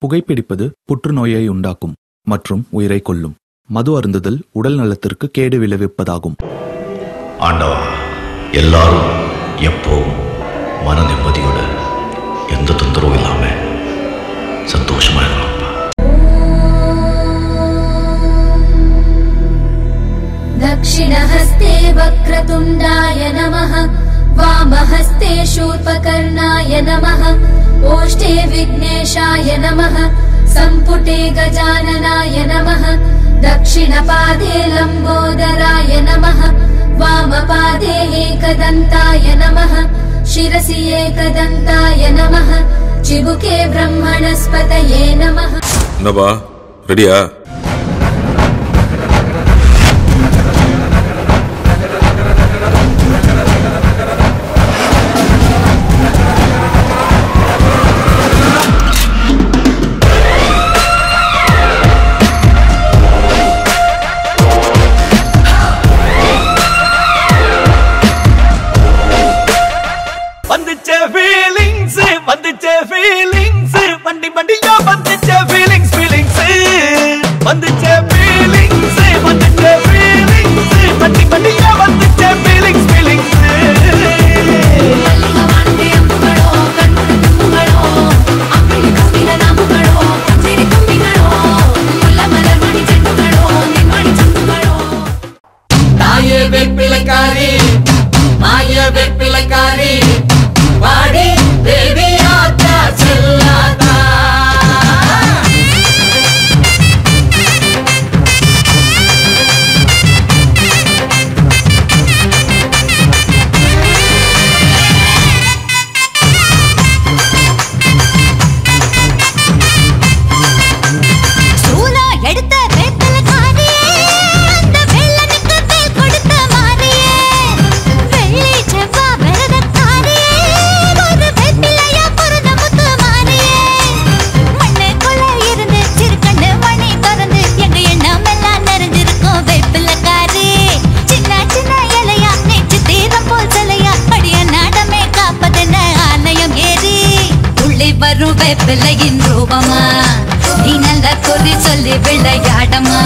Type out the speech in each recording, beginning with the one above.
புகைப்பிடிப்பது புற்றுநோயை உண்டாக்கும் மற்றும் உயிரை கொல்லும். மது அருந்துதல் உடல் நலத்திற்கு கேடு விளைவிப்பதாகும். ஆண்டவா, எல்லாரும் எப்போவும் மன நிம்மதியோட எந்த தொந்தரவும் இல்லாம சந்தோஷமா இருக்கலாம். दक्षिणहस्ते वक्रतुण्डाय नमः, वामहस्ते शूर्पकर्णाय नमः, ओष्ठे विघ्नेशाय नमः, सम्पुटे गजाननाय नमः, दक्षिणपादे लम्बोदराय नमः, वामपादे एकदन्ताय नमः, शिरसि एकदन्ताय नमः, चिबुके ब्रह्मणस्पतये नमः. नबा रेडिया? வேப்பிலையின் ரூபமா, நீ நல்ல கொதி சொல்லி விளையாடமா.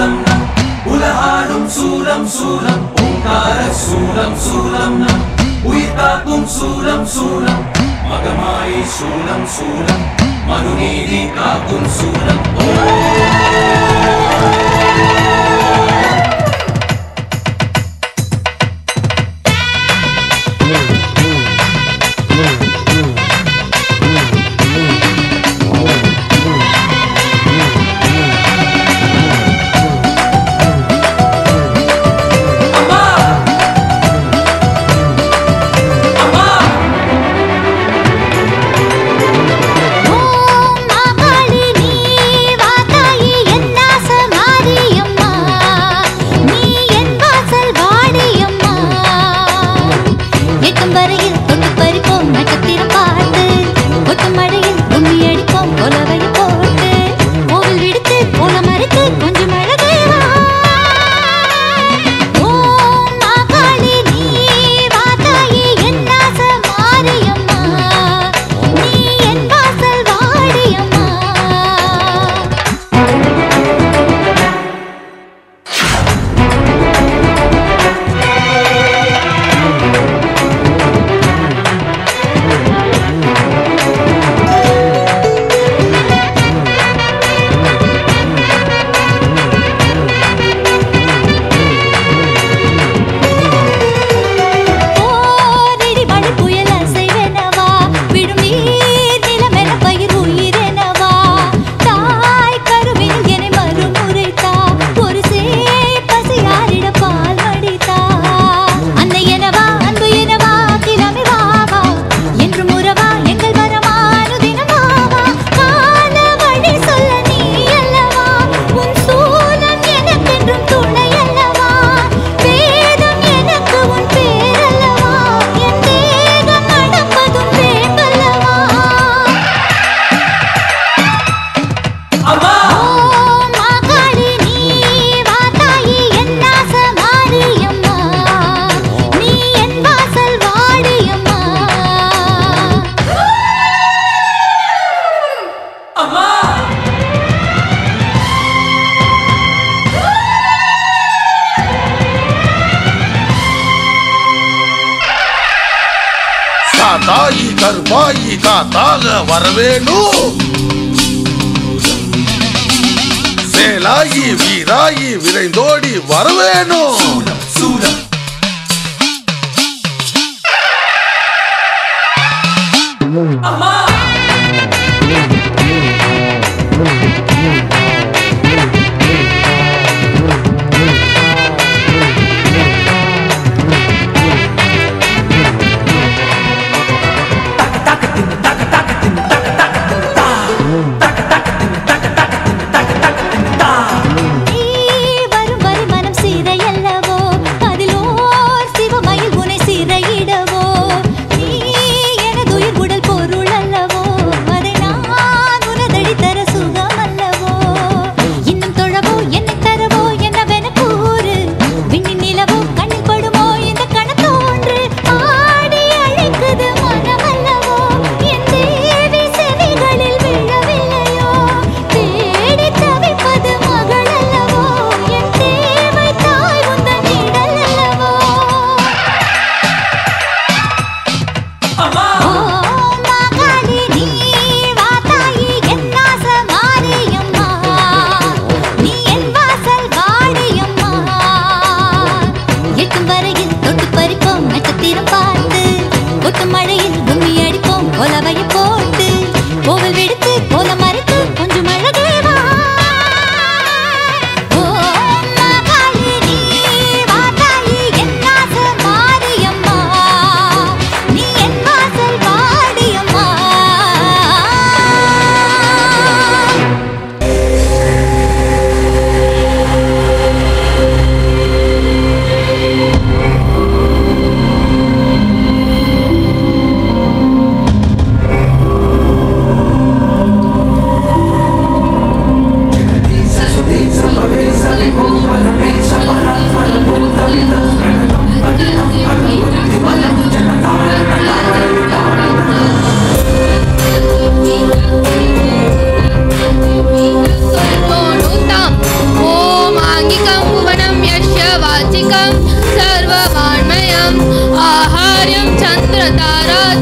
சூலம் நம் உலகாடும் சூலம் சூலம் ஓங்கார சூலம் சூலம் நம் உயிர் காக்கும் சூலம் சூலம் மகமாயி சூலம் சூலம் மனுநீதி காக்கும் சூலம் தாயி கருப்பாயி காத்தால வரவேணும் சேலாயி வீராயி விரைந்தோடி வரவேணும் சூலம் அம்மா வரும் வரி மனம் சீதையல்லவோ அதிலோ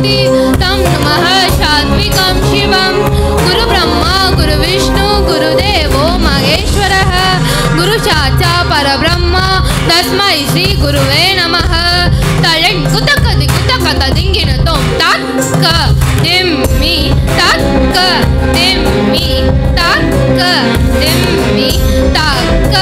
प्रकृति तं नमः सात्विकं शिवं गुरु ब्रह्मा गुरु विष्णु गुरुदेवो महेश्वरः गुरु साक्षात् परब्रह्म तस्मै श्री गुरुवे नमः तळेन् कुतक दिकुतक तदिंगिन तोम तक्क दिम्मि तक्क दिम्मि तक्क दिम्मि तक्क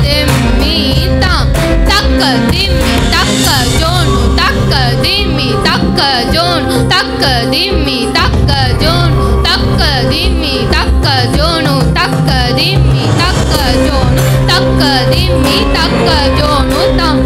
दिम्मि ताम तक्क दिम्मि तक्क जोनु तक्क दिम्मि तक्क जोनु तक्क दिम्मि तक्क जोनु तक्क दिम्मि तक्क जोनु तक्क दिम्मि तक्क जोनु तक्क दिम्मि तक्क जोनु ताम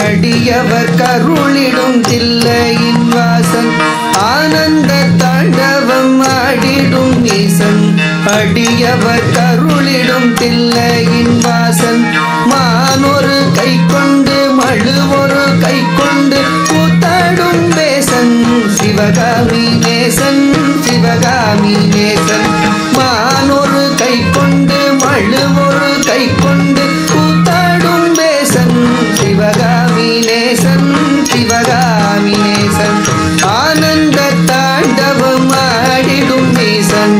அடியவர் கருளிடும் தில்லையின் வாசன் ஆனந்த தாண்டவம் ஆடிடும் அடியவர் கருளிடும் தில்லையின் வாசன் மானொரு கை கொண்டு மழுவொரு கை கொண்டு கூத்தாடும் தேசன் சிவகாமி நேசன் சிவகாமி நேசன் மானொரு கை கொண்டு மழுவொரு கை கொண்டு கூத்தாடும் தேசன் சிவகாமி நேசன் சிவகாமி நேசன் ஆனந்த தாண்டவம் ஆடிடும் நேசன்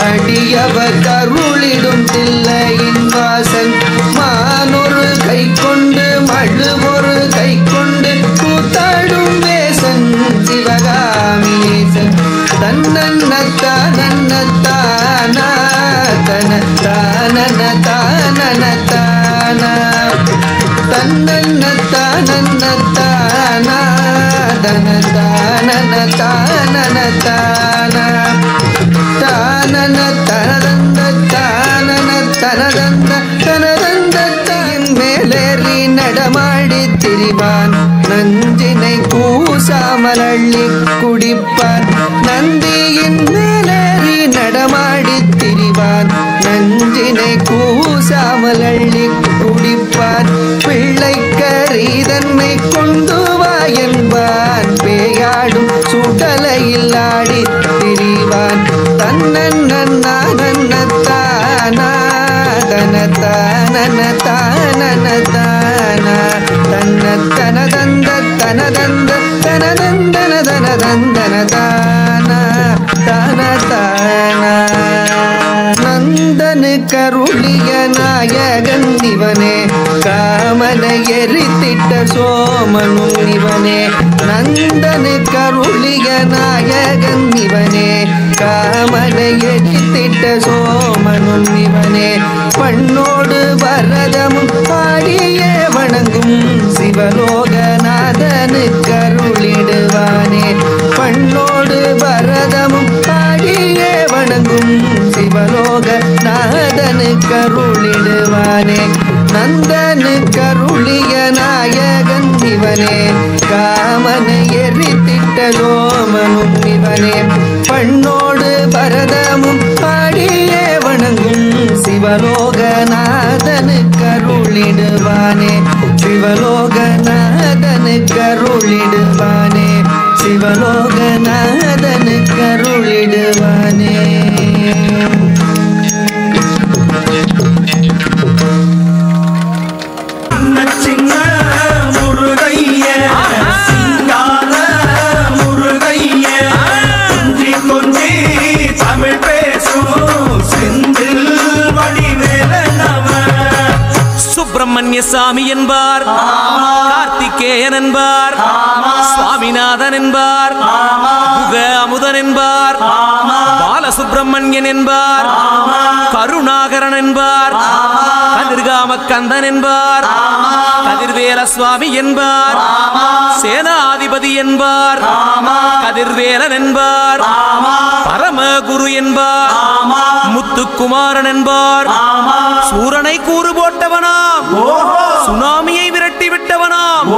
அடியவர் கருளிடும் தில்லையின் வாசன் மானொரு கை கொண்டு மழுவொரு கை கொண்டு கூத்தாடும் வேசன் சிவகாமி நேசன் தன்னன்ன தானன்ன தானா தன தானன தானன தானா தன்னன்ன தானன்ன தானா தன தானன தானன தானா தானன தனதந்த தானன தனதந்த தனதந்த தாயின் மேலேறி நடமாடி திரிவான் நஞ்சினை கூசாமல் அள்ளி குடிப்பான் நந்தியின் மேலேறி நடமாடி திரிவான் நஞ்சினை கூசாமல் அள்ளி குடிப்பான் பிள்ளைக்கரீதன்னை கொண்டு வா என்பான் பேயாடும் சுடலையில் ஆடி திரிவான் தன்னன்ன தானா தன தானன தானன தானா தன்ன தனதந்த தனதந்த தனதந்தன தனதந்தன தானா தான தானா நந்தனு கருளிய நாயகன் இவனே காமனை எரித்திட்ட சோமனும் இவனே நந்தனு கருளிய நாயகன் இவனே காமனை எரித்திட்ட சோமனும் இவனே பண்ணோடு வரதமும் பாடியே வணங்கும் சிவலோகநாதனு கருளிடுவானே பண்ணோடு வரதமும் பாடியே வணங்கும் சிவலோகநாதனு கருளிடுவானே நந்தனு கருளிய நாயகன் இவனே காமனை எரித்திட்ட சோமனும் இவனே பண்ணோடு பரதமும் பாடியே வணங்கும் சிவலோகநாதனு கருளிடுவானே சிவலோகநாதனு கருளிடுவானே சிவலோகநாதனு கருளிடுவானே சின்ன முருகைய சிங்கார முருகைய கொஞ்சி கொஞ்சி தமிழ் பேசும் செந்தில் வடிவேலனவ சுப்பிரமணிய சாமி என்பார் கார்த்திகேயன் என்பார் சுவாமிநாதன் என்பார் புக அமுதன் என்பார் பாலசுப்பிரமணியன் என்பார் கருணாகரன் என்பார் கதிர்காம கந்தன் என்பார் கதிர்வேல சுவாமி என்பார் சேனாதிபதி என்பார் கதிர்வேலன் என்பார் பரமகுரு என்பார் முத்துக்குமாரன் என்பார் சூரனை கூறு போட்டவனாம் சுனாமியை விரட்டி விட்டவனாம்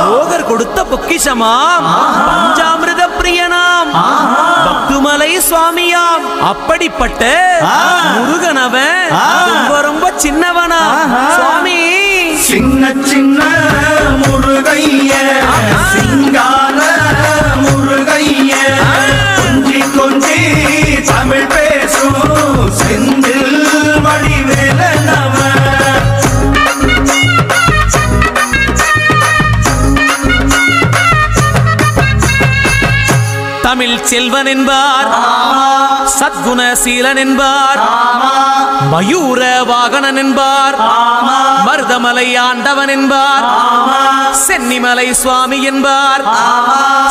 போகர் கொடுத்த பொக்கிஷமாம் பஞ்சாமிர்த பிரியனாம் பக்துமலை சுவாமியாம் அப்படிப்பட்ட முருகனவன் ரொம்ப ரொம்ப சின்னவனா சுவாமி சின்ன சின்ன முருகைய சிங்கார முருகைய கொஞ்சி கொஞ்சி தமிழ் பேசும் செந்தில் வடிவேலனவ தமிழ் செல்வன் என்பார் சத்குணசீலன் என்பார் மயூர வாகனன் என்பார் மருதமலை ஆண்டவன் என்பார் சென்னிமலை சுவாமி என்பார்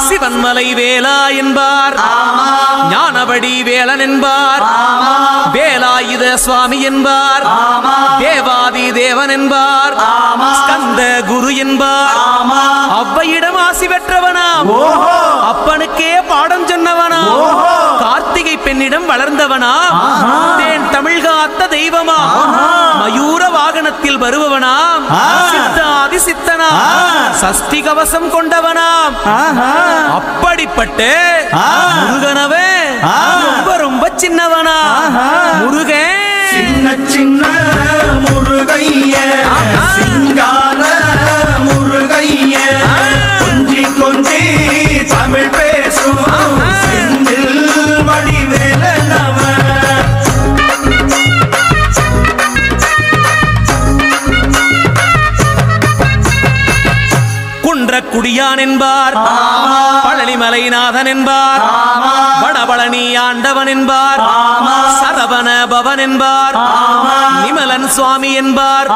சிவன்மலை வேலா என்பார் ஞானபடி வேலன் என்பார் வேலாயுத சுவாமி என்பார் தேவாதி தேவன் என்பார் ஸ்கந்த குரு என்பார் அவ்வையிடம் ஆசி பெற்றவனாம் அப்பனுக்கே பாடம் சொன்னவனாம் கார்த்திகை பெண்ணிடம் வளர்ந்தவனா, தேன் தமிழ் காத்த தெய்வமா, மயூர வாகனத்தில் வருபவனாம், சித்தாதி சித்தனா, சஷ்டி கவசம் கொண்டவனாம். அப்படிப்பட்ட முருகனவே ரொம்ப ரொம்ப சின்னவனா. முருகன் சின்ன சின்ன முருகைய, சிங்கார முருகைய, கொஞ்சி கொஞ்சி தமிழ் பேசும் செந்தில் வடிவேலனவ. குன்றக்குடியான் என்பார், பழனிமலைநாதன் என்பார், வடபழனி ஆண்டவன் என்பார், சரவண பவன் என்பார், நிமலன் சுவாமி என்பார்,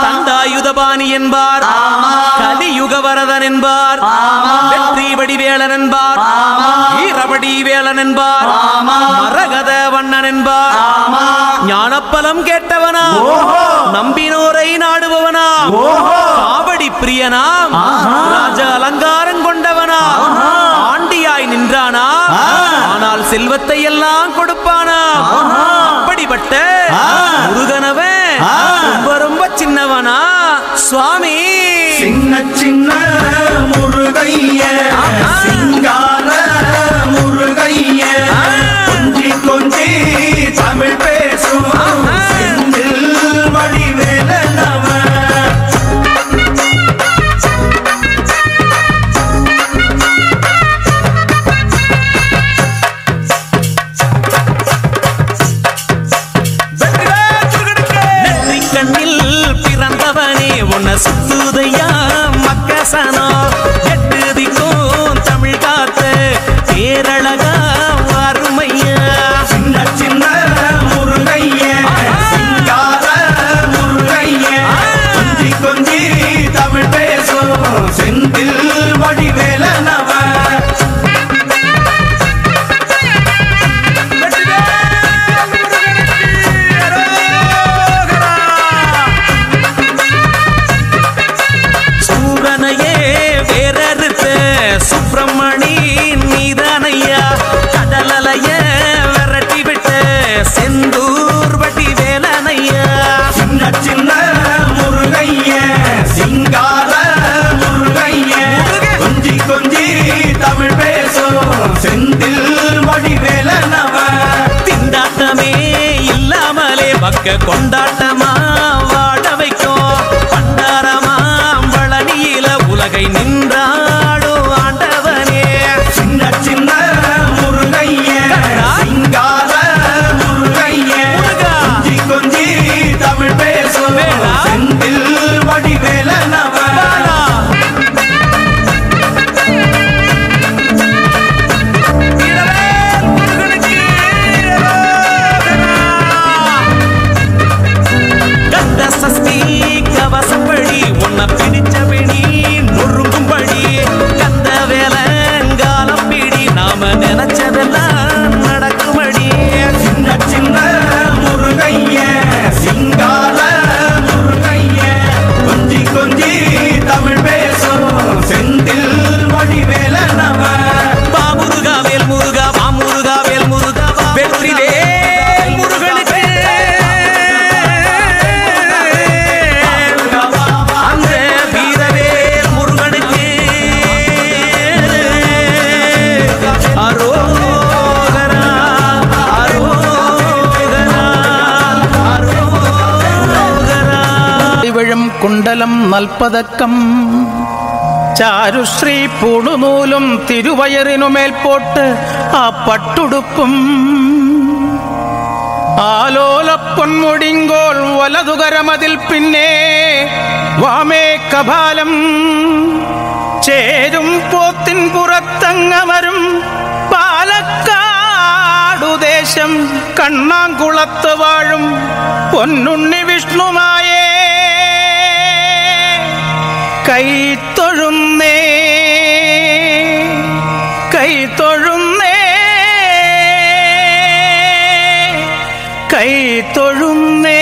தந்தாயுதபாணி என்பார், கலியுகவரதன் என்பார், வெற்றி வடிவேலன் என்பார், வீரபடி வேலன் என்பார், மரகத வண்ணன் என்பார். ஞானப்பலம் கேட்டவனா, நம்பினோரை நாடுபவனா, காவடி பிரியனாம், ராஜ அலங்காரம் கொண்டவனா, ஆண்டியாய் நின்றானா, ஆனால் செல்வத்தை எல்லாம் கொடுப்பானா. அப்படிப்பட்ட முருகனவே ரொம்ப ரொம்ப சின்னவனா. சுவாமி சின்ன சின்ன முருகைய, சிங்கார முருகைய, கொஞ்சி கொஞ்சி தமிழ் பேசும் செந்தில் வடிவேலனவ. சுத்துதையா மக்கசனோ, எட்டு திக்கும் தமிழ் காத்து பேரழகா அருமையா. சின்ன சின்ன முருகைய, சிங்கார முருகைய, கொஞ்சி கொஞ்சி தமிழ் பேசும் செந்தில் வடிவேலனவ. சுப்பிரமணி நீதானையா, கடலைய விரட்டி விட்டு செந்தூர் வட்டி வேலனையா. சின்ன சின்ன முருகைய, சிங்கார முருகைய, கொஞ்சி கொஞ்சி தமிழ் பேசும் செந்தில் வடிவேலனவ. திண்டாட்டமே இல்லாமலே பக்க கொண்டாட்டமா வாழ வைக்கும், பண்டாரமா பழனியில உலகை நின்றாடும் ஆண்டவனே. சின்ன சின்ன முருகைய, சிங்கார முருகைய, கொஞ்சி கொஞ்சி தமிழ் பேசும் செந்தில் வடிவேலனவ. சஷ்டி கவசப்படி உன்னை பிடிச்சபடி நொறுங்கும்படி, கந்த வேலங்காலம் பிடி நாம நினைச்சதெல்லாம் நடக்கும்படி. சின்ன சின்ன முருகைய, சிங்கார முருகைய, கொஞ்சி கொஞ்சி தமிழ் பேசும் செந்தில் வடிவேலனவ. பா முருகா வேல் முருகா, வா முருகா வேல் முருகா, வெற்றி வேல் முருகனுக்கு. அந்த வீரவேல் முருகனுக்கு அரோகரா, அரோகரா, அரோகரா. விழும் குண்டலம் நல்பதக்கம், ചാരുശ്രീ പൂണുനൂലും തിരുവയറിനുമേൽ പോട്ട് ആ പട്ടുടുപ്പും, ആലോലപ്പൊന്മുടിങ്കോൾ വലതുകരമതിൽ പിന്നെ വാമേ കപാലം, ചേരും പോത്തിൻ പുറത്തങ്ങമരും പാലക്കാടുദേശം, കണ്ണാങ്കുളത്ത് വാഴും പൊന്നുണ്ണി വിഷ്ണുമായേ കൈത്തൊഴുന്നേ, കൈത്തൊഴുന്നേ, കൈത്തൊഴുന്നേ.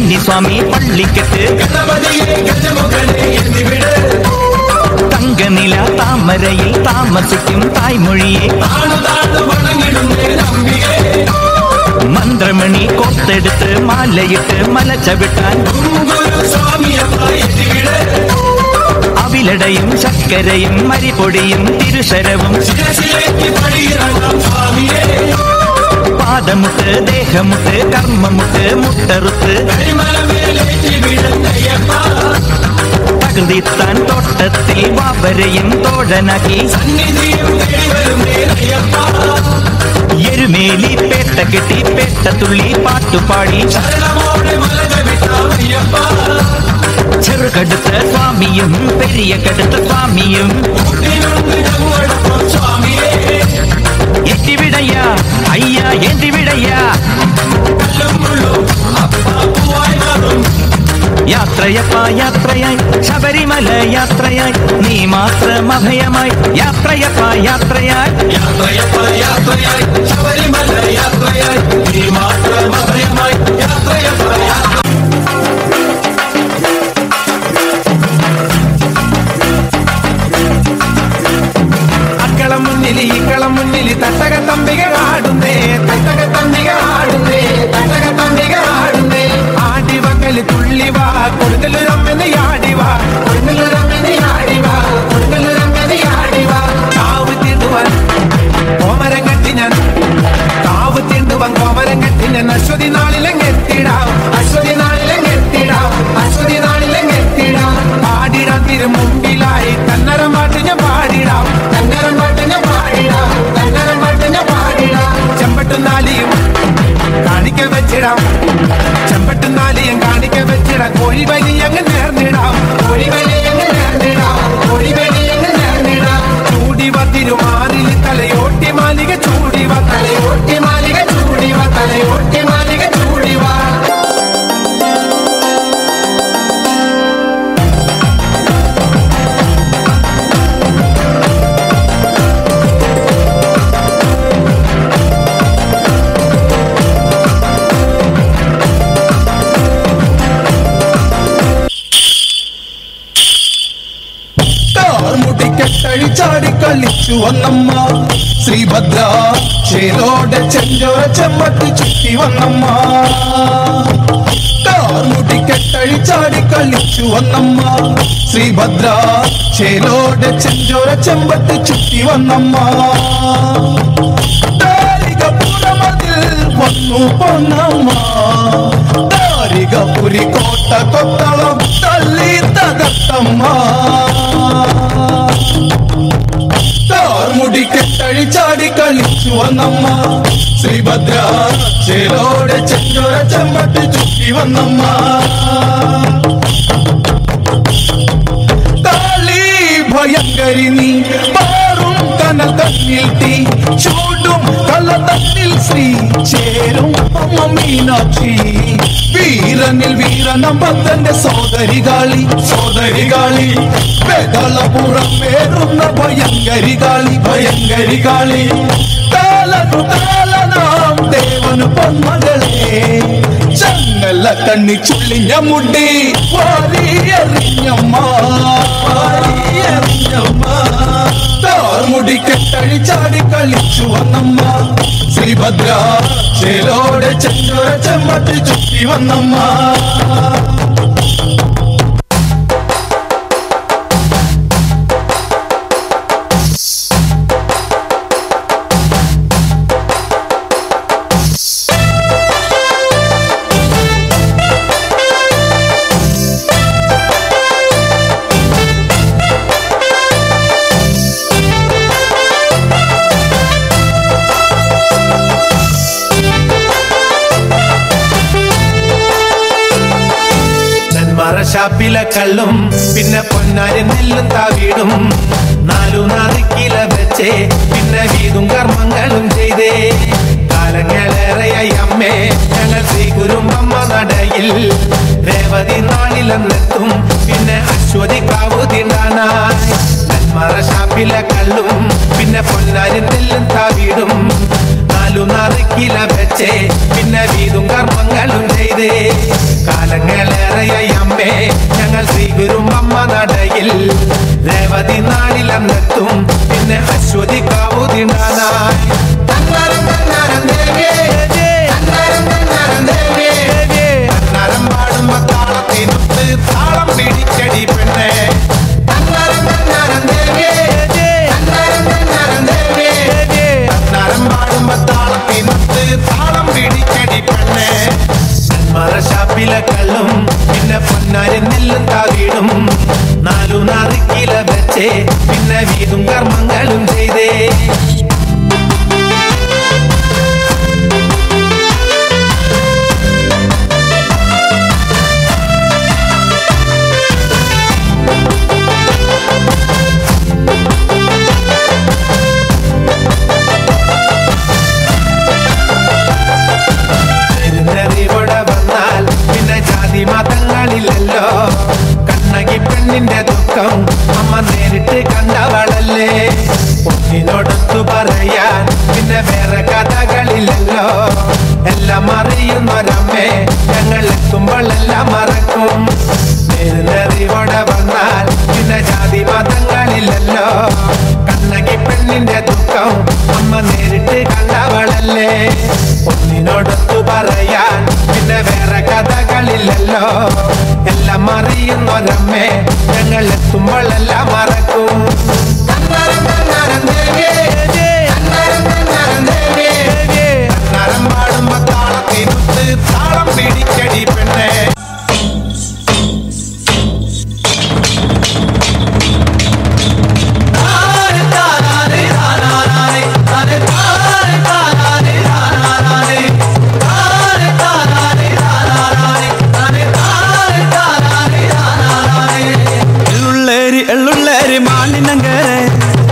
കന്നിസ്വാമി പള്ളിക്കെട്ട് തങ്കനില താമരയിൽ താമസിക്കും തായ്മൊഴിയെ മന്ത്രമണി കോർത്തെടുത്ത് മാലയിട്ട് മല ചവിട്ടാൻ അവിലടയും ശർക്കരയും മരിപൊടിയും തിരുശരവും പാദമുട്ട് ദേഹമുട്ട് കർമ്മമുട്ട് മുട്ടറുത്ത് തകൃതിത്താൻ തോട്ടത്തിൽ വാവരയും തോഴനാക്കി എരുമേലി പേട്ട കെട്ടി പേട്ടത്തുള്ളി പാട്ടുപാടി ചെറുകടുത്ത സ്വാമിയും പെരിയ കടുത്ത സ്വാമിയും എത്തിവിടയ്യ അയ്യ എന്തിവിടയ്യ യാത്രയപ്പ യാത്രയായി ശബരിമല യാത്രയായി നീ മാത്രം അഭയമായി യാത്രയപ്പ യാത്രയായി യാത്രയപ്പ യാത്രയായി ശബരിമല യാത്രയായി നീ മാത്രം അഭയമായി യാത്രയപ്പ ഇക്കളം മുന്നിൽ തട്ടക തമ്പികൾ ആടുന്നേ തട്ടക തമ്പികൾ ആടുന്നേ തട്ടക തമ്പികൾ ആടുന്നേ ആടിവക്കൽ തുള്ളിവാ കൊടുക്കലുരമ്മന് യാടിവാ കൊടുക്കലുരമ്മന് യാടിവാ കൊടുക്കലുരമ്മന് യാടിവാ കാവ് തീണ്ടുവാൻ കോമരം കെട്ടി ഞാൻ കാവ് തീണ്ടുവാൻ കോമരം കെട്ടി ഞാൻ അശ്വതി നാളിലെങ്ങെത്തിടാം അശ്വതി നാളിലെങ്ങെത്തിടാം അശ്വതി നാളിലെങ്ങെത്തിടാം പാടിടാൻ തിരു മുമ്പിലായി കന്നരം പാട്ട് ഞാൻ പാടിടാം കന്നരം പാട്ട് ഞാൻ പാടിടാം കന്നരം പാട്ട് ഞാൻ പാടിടാം ചെമ്പട്ടുനാലിയും കാണിക്ക വെച്ചിടാം ചെമ്പട്ടുനാലിയും കാണിക്ക വെച്ചിടാം കോഴി വലി അങ്ങ് നേർന്നിടാം കോഴി വലി അങ്ങ് നേർന്നിടാം കോഴി വലി അങ്ങ് നേർന്നിടാം ചൂടിവ തിരുമാറിൽ തലയോട്ടി മാലിക ചൂടിവ തലയോട്ടി മാലിക ചൂടിവ തലയോട്ടി മാലിക ചൂടിവ ചാടി കളിച്ചു വന്നമ്മ ശ്രീഭദ്ര ചേലോടെ ചെഞ്ചോര ചെമ്പത്തി ചുറ്റി വന്നമ്മ കാർമുടി കെട്ടഴി ചാടി കളിച്ചു വന്നമ്മ ശ്രീഭദ്ര ചേലോടെ ചെഞ്ചോര ചെമ്പത്തി ചുറ്റി വന്നമ്മ താരികപുരമതിൽ വന്നു പൊന്നമ്മ താരികപുരി കോട്ട കൊത്തളം തല്ലി തകർത്തമ്മ കാർമുടി കെട്ടഴി ചാടി കളിച്ചു വന്നമ്മ ശ്രീഭദ്ര ചേലോടെ ചെഞ്ചോര ചെമ്പട്ടി ചുറ്റി വന്നമ്മ കാളി ഭയങ്കരി നീ പാറും കനൽ തന്നിൽ തീ ചൂടും കല തന്നിൽ ശ്രീ ചേരും അമ്മ മീനാക്ഷി വീരനിൽ വീരനമ്പത്തന്റെ സോദരികാളി സോദരികാളി വെകളപുറം പേരുന്ന ഭയങ്കരികാളി ഭയങ്കരികാളി കാലനു കാലനാം ദേവനു പൊന്മകളെ ചങ്ങല കണ്ണി ചുള്ളിഞ്ഞ മുടി വാരിയെറിഞ്ഞമ്മ വാരിയെറിഞ്ഞമ്മ കാർമുടി കെട്ടഴി ചാടി കളിച്ചു വന്നമ്മ ശ്രീഭദ്ര ചേലോടെ ചെഞ്ചോര ചെമ്പട്ടി ചുറ്റി വന്നമ്മ ഷാപ്പിലെ കള്ളും പിന്നെ പൊന്നാരി നെല്ലും താവീടും നാലു നാറിക്കില വെച്ചേ പിന്നെ വീതും കർമ്മങ്ങളും ചെയ്തേ കാലങ്ങളേറെയായി അമ്മേ ഞങ്ങൾ ശ്രീകുരുമ്പമ്മ നടയിൽ രേവതി നാളിലെന്നെത്തും പിന്നെ അശ്വതി കാവു തീണ്ടാനായി നെന്മറ ഷാപ്പിലെ കള്ളും പിന്നെ പൊന്നാരി നെല്ലും താവീടും നറുക്കില വെച്ചേ പിന്നെ വീതും കർമ്മങ്ങളും ചെയ്തേ കാലങ്ങളേറെയായി അമ്മേ ഞങ്ങൾ ശ്രീഗുരുമമ്മ നടയിൽ രേവതി നാളിലെന്നെത്തും പിന്നെ അശ്വതി കാവുതിണ്ടാനായി പാടുമ്പോ താളത്തിനൊത്ത് താളം പിടിച്ചടി പെണ്ണേ പാടുമ്പോ താളത്തിനൊത്ത് താളം പിടിച്ചടി പെണ്ണേ മറശാപ്പിലെ കള്ളും പിന്നെ പൊന്നാരി നെല്ലും താവീടും 4 നറുക്കില വെച്ചേ പിന്നെ വീതും കർമ്മങ്ങളും ചെയ്തേ മതങ്ങളില്ലല്ലോ കണ്ണകി പെണ്ണിന്റെ ദുഃഖം അമ്മ നേരിട്ട് കണ്ടവളല്ലേ ഒന്നിനോടൊത്തു പറയാൻ പിന്നെ വേറെ കഥകളില്ലല്ലോ എല്ലാം അറിയുന്നൊരമ്മേ ഞങ്ങൾ എത്തുമ്പോൾ എല്ലാം മറക്കും നേരിടെ വന്നാൽ പിന്നെ ജാതി മതങ്ങളില്ലല്ലോ കണ്ണകി പെണ്ണിന്റെ ദുഃഖം അമ്മ നേരിട്ട് കണ്ടവളല്ലേ ഒന്നിനോടൊത്തു പറയാൻ പിന്നെ വേറെ കഥകളില്ലല്ലോ എല്ലാം അറിയുന്നൊരമ്മേ ഞങ്ങൾ എത്തുമ്പോൾ എല്ലാം മറക്കും പാടുമ്പോ താളത്തിനൊത്ത് താളം പിടിച്ചടി പെണ്ണേ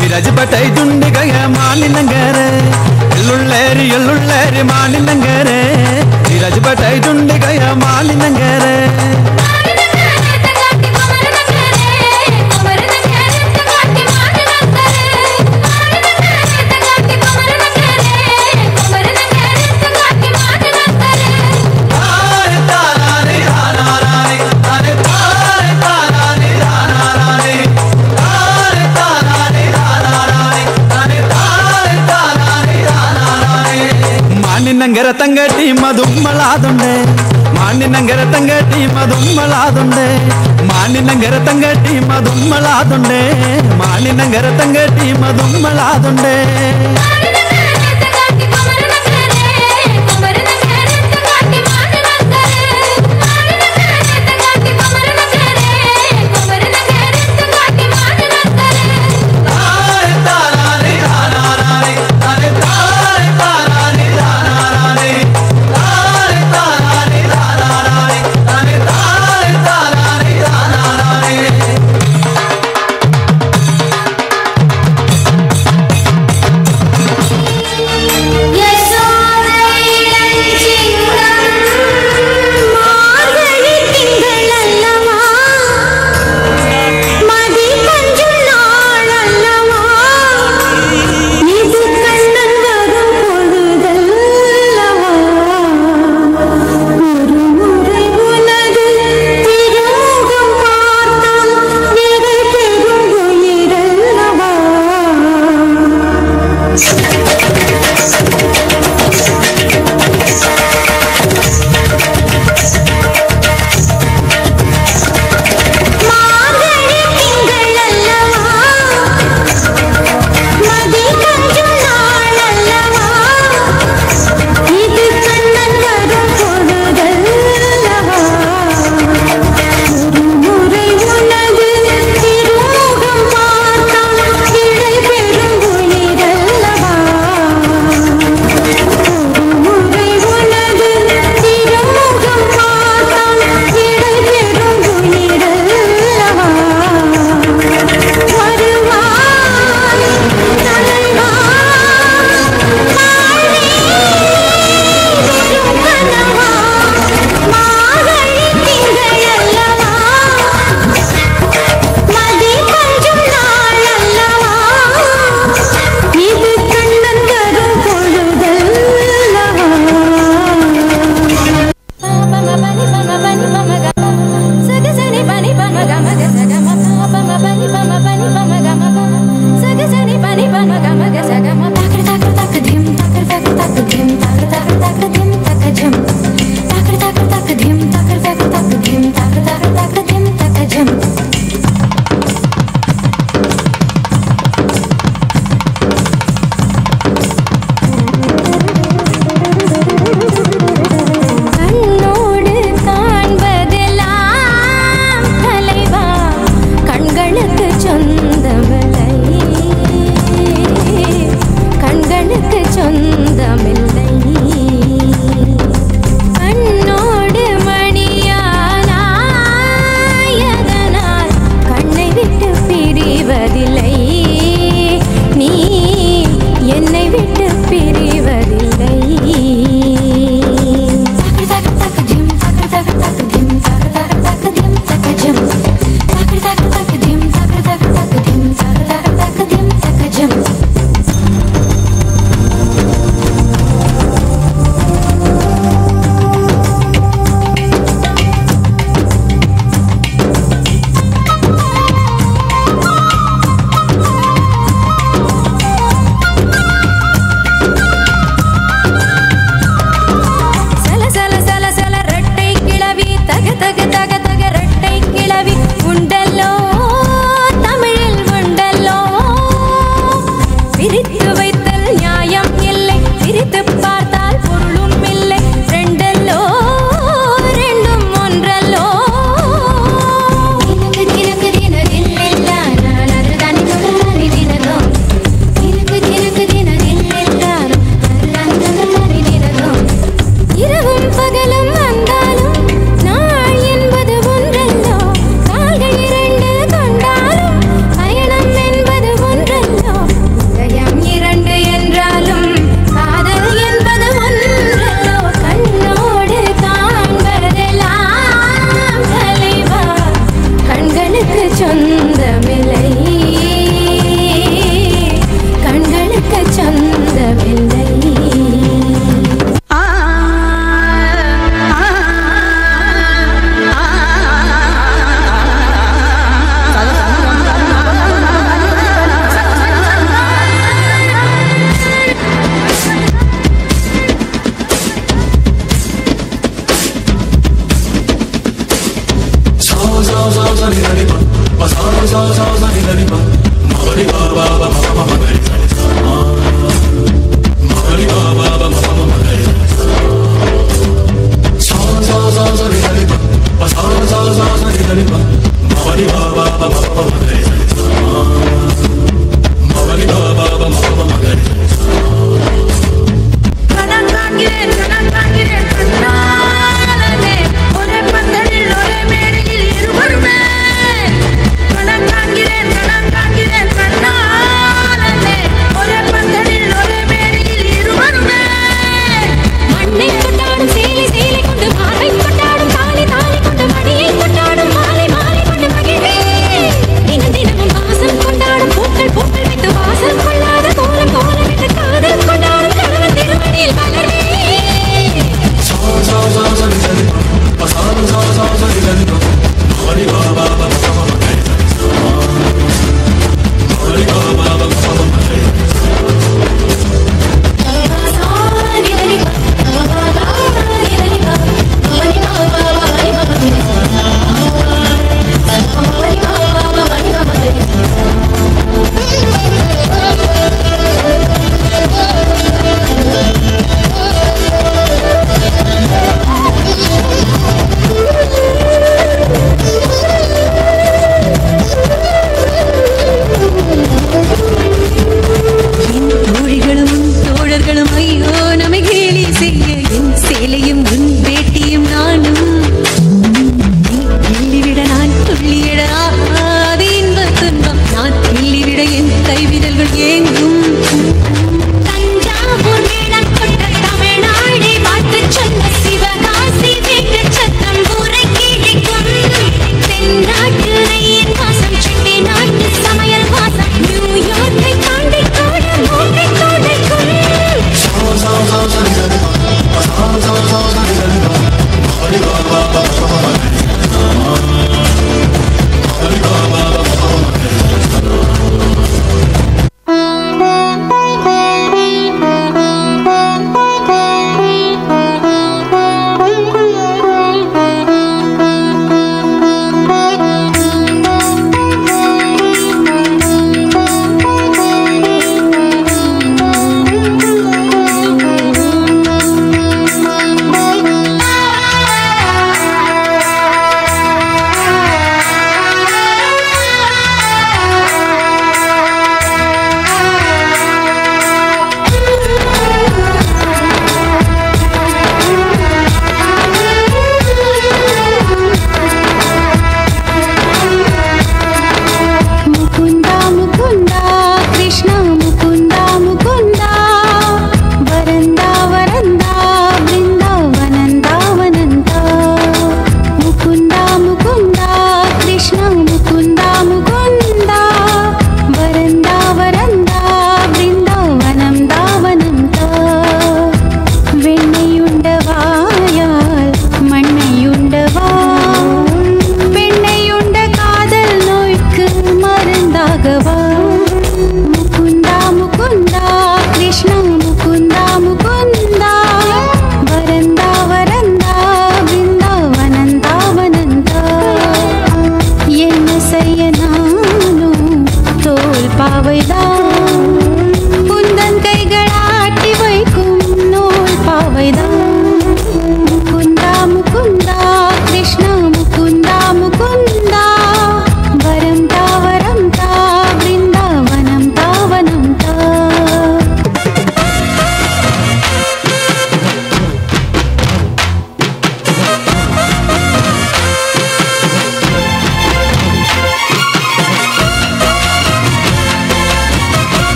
ವಿರಾಜಪಟ್ಟೈ ದುಂಡಿಗಯ ಮಾಲಿನಂಗರೆ ಎಳ್ಳುಳ್ಳೇರಿ ಮಾಲಿನಂಗರೆ ವಿರಾಜಪಟ್ಟೈ ದುಂಡಿಗಯ ಮಾಲಿನಂಗರೆ മാനിനങ്കര തങ്കട്ടി മതുമ്മളാതുണ്ടേ മാനിനങ്കര തങ്കട്ടി മതുമ്മളാതുണ്ടേ മാനിനങ്കര തങ്കട്ടി മതുമ്മളാതുണ്ടേ മാനിനങ്കര തങ്കട്ടി മതുമ്മളാതുണ്ടേ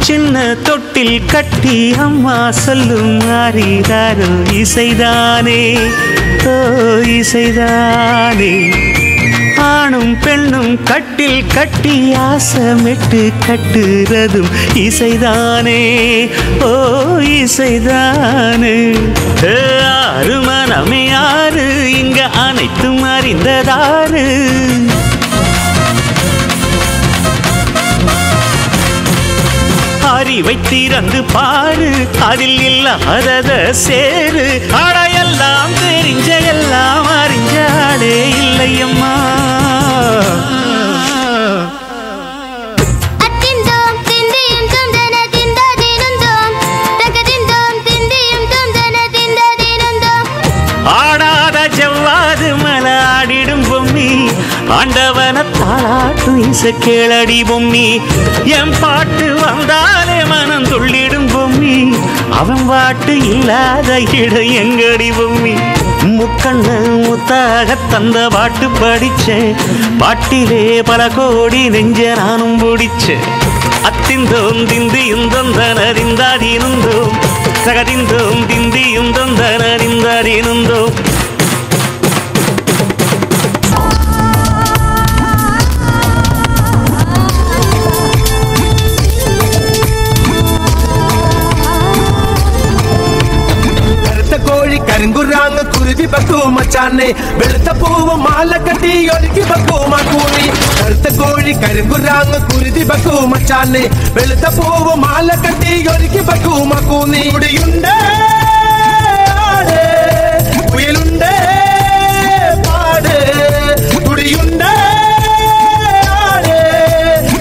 சின்ன தொட்டில் கட்டி அம்மா சொல்லும் ஆரிதாரோ இசைதானே ஓ இசைதானே. ஆணும் பெண்ணும் கட்டில் கட்டி ஆசமிட்டு கட்டுறதும் இசைதானே ஓ இசைதானே. ஆறு மனமே யாரு இங்க அனைத்தும் அறிந்ததாரு. வாரி வைத்திறந்து பாரு, அதில் இல்லாதத சேரு. அடையெல்லாம் தெரிஞ்ச எல்லாம் அறிஞ்சாலே இல்லையம்மா. ஆடாத ஜவ்வாது மலாடிடும் பொம்மி, ஆண்டவன தாளாட்டும் இசை கேளடி பொம்மி. என் பாட்டு வந்தாலே மனம் துள்ளிடும் பொம்மி, அவன் பாட்டு இல்லாத இடம் எங்கடி பொம்மி. முக்கண்ணு முத்தாக தந்த பாட்டு படிச்சேன், பாட்டிலே பல கோடி நெஞ்ச நானும் பிடிச்சேன். அத்திந்தோம் திந்தியும் தொந்தனறிந்தாதீனுந்தோம், சகதிந்தோம் திந்தியும் தொந்தனறிந்தாதீனுந்தோம். கோழி கருங்குறாங்க குருதி பக்கு மச்சானே, வெளுத்த பூவு மாலை கட்டி ஒதுக்கி பக்கு மாக்கூனி. கருத்த கோழி கருங்குறாங்க குருதி பக்கு மச்சானே, வெளுத்த பூவு மாலை கட்டி ஒதுக்கி பக்கு மாக்கூனி. குடியுண்டே ஆடு புயலுண்டே பாடு, குடியுண்டே ஆடு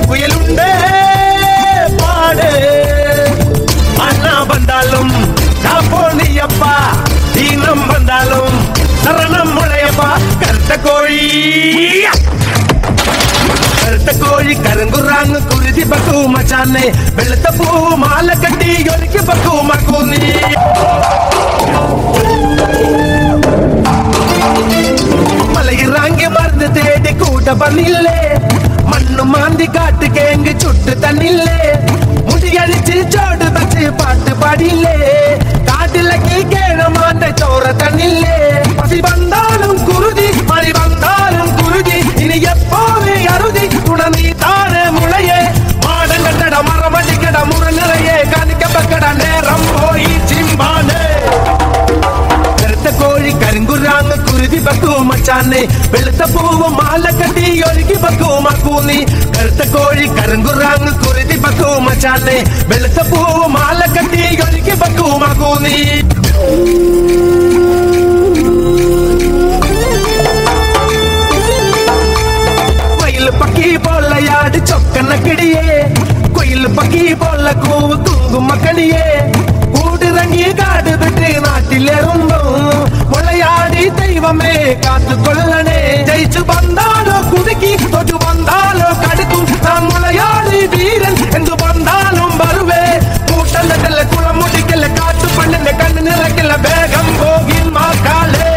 புயலுண்டே பாடு. அண்ணா வந்தாலும் போனியப்பா, தீனம் வந்தாலும் சரணம் முளையப்பா. கருத்த கோழி கருத்த கோழி கருங்குறாங்க குருதி பக்கு மச்சானே, வெளுத்த பூ மாலை கட்டி ஒதுக்கி பக்கு மாக்கூனி. மலையிறாங்க மருந்து தேடி கூட்ட பண்ணில்லே, மண்ணு மாந்தி காட்டு கேங்கு சுட்டு தண்ணில்லே. முடியடிச்சு சோடு வச்சு பாட்டு பாடில்லே, காட்டில கேழமாண்ட சோற தண்ணில்லே. பசி வந்தாலும் குருதி, மழை வந்தாலும் குருதி, இனி எப்போது அருதி துணி தானே முளையே. மாடம் கட்டட மரமடி கட முறை நிறைய கணிக்க பக்கட நேரம் போய் சிம்பானே. கருத்த கோழி கருங்குறாங்க குருதி பக்கு மச்சானே, வெளுத்த பூவு மாலை கட்டி ஒதுக்கி பக்கு மாக்கூனி. கருத்த கோழி கருங்குறாங்க குருதி பக்கு மச்சானே, வெளுத்த பூவு மாலை கட்டி ஒதுக்கி பக்கு மாக்கூனி. கோயில் பக்கி போல யாடு சொக்கன கிடியே, கோயில் பக்கி போல கூவு குங்கும கடியே. கூடுறங்கி காடு விட்டு நாட்டில் இருந்தோம், முளையாடி தெய்வமே காத்து கொள்ளனே. ஜெயிச்சு வந்தாலோ குடுக்கி, தொட்டு வந்தாலோ கடுக்கும், நான் முளையாடி வீரன் என்று வந்தாலும் வருவே. கூட்டல குளம் முடிக்கல, காட்டு பண்ண கண்ணு நிறக்கல, வேகம் போகில் மாக்காலே.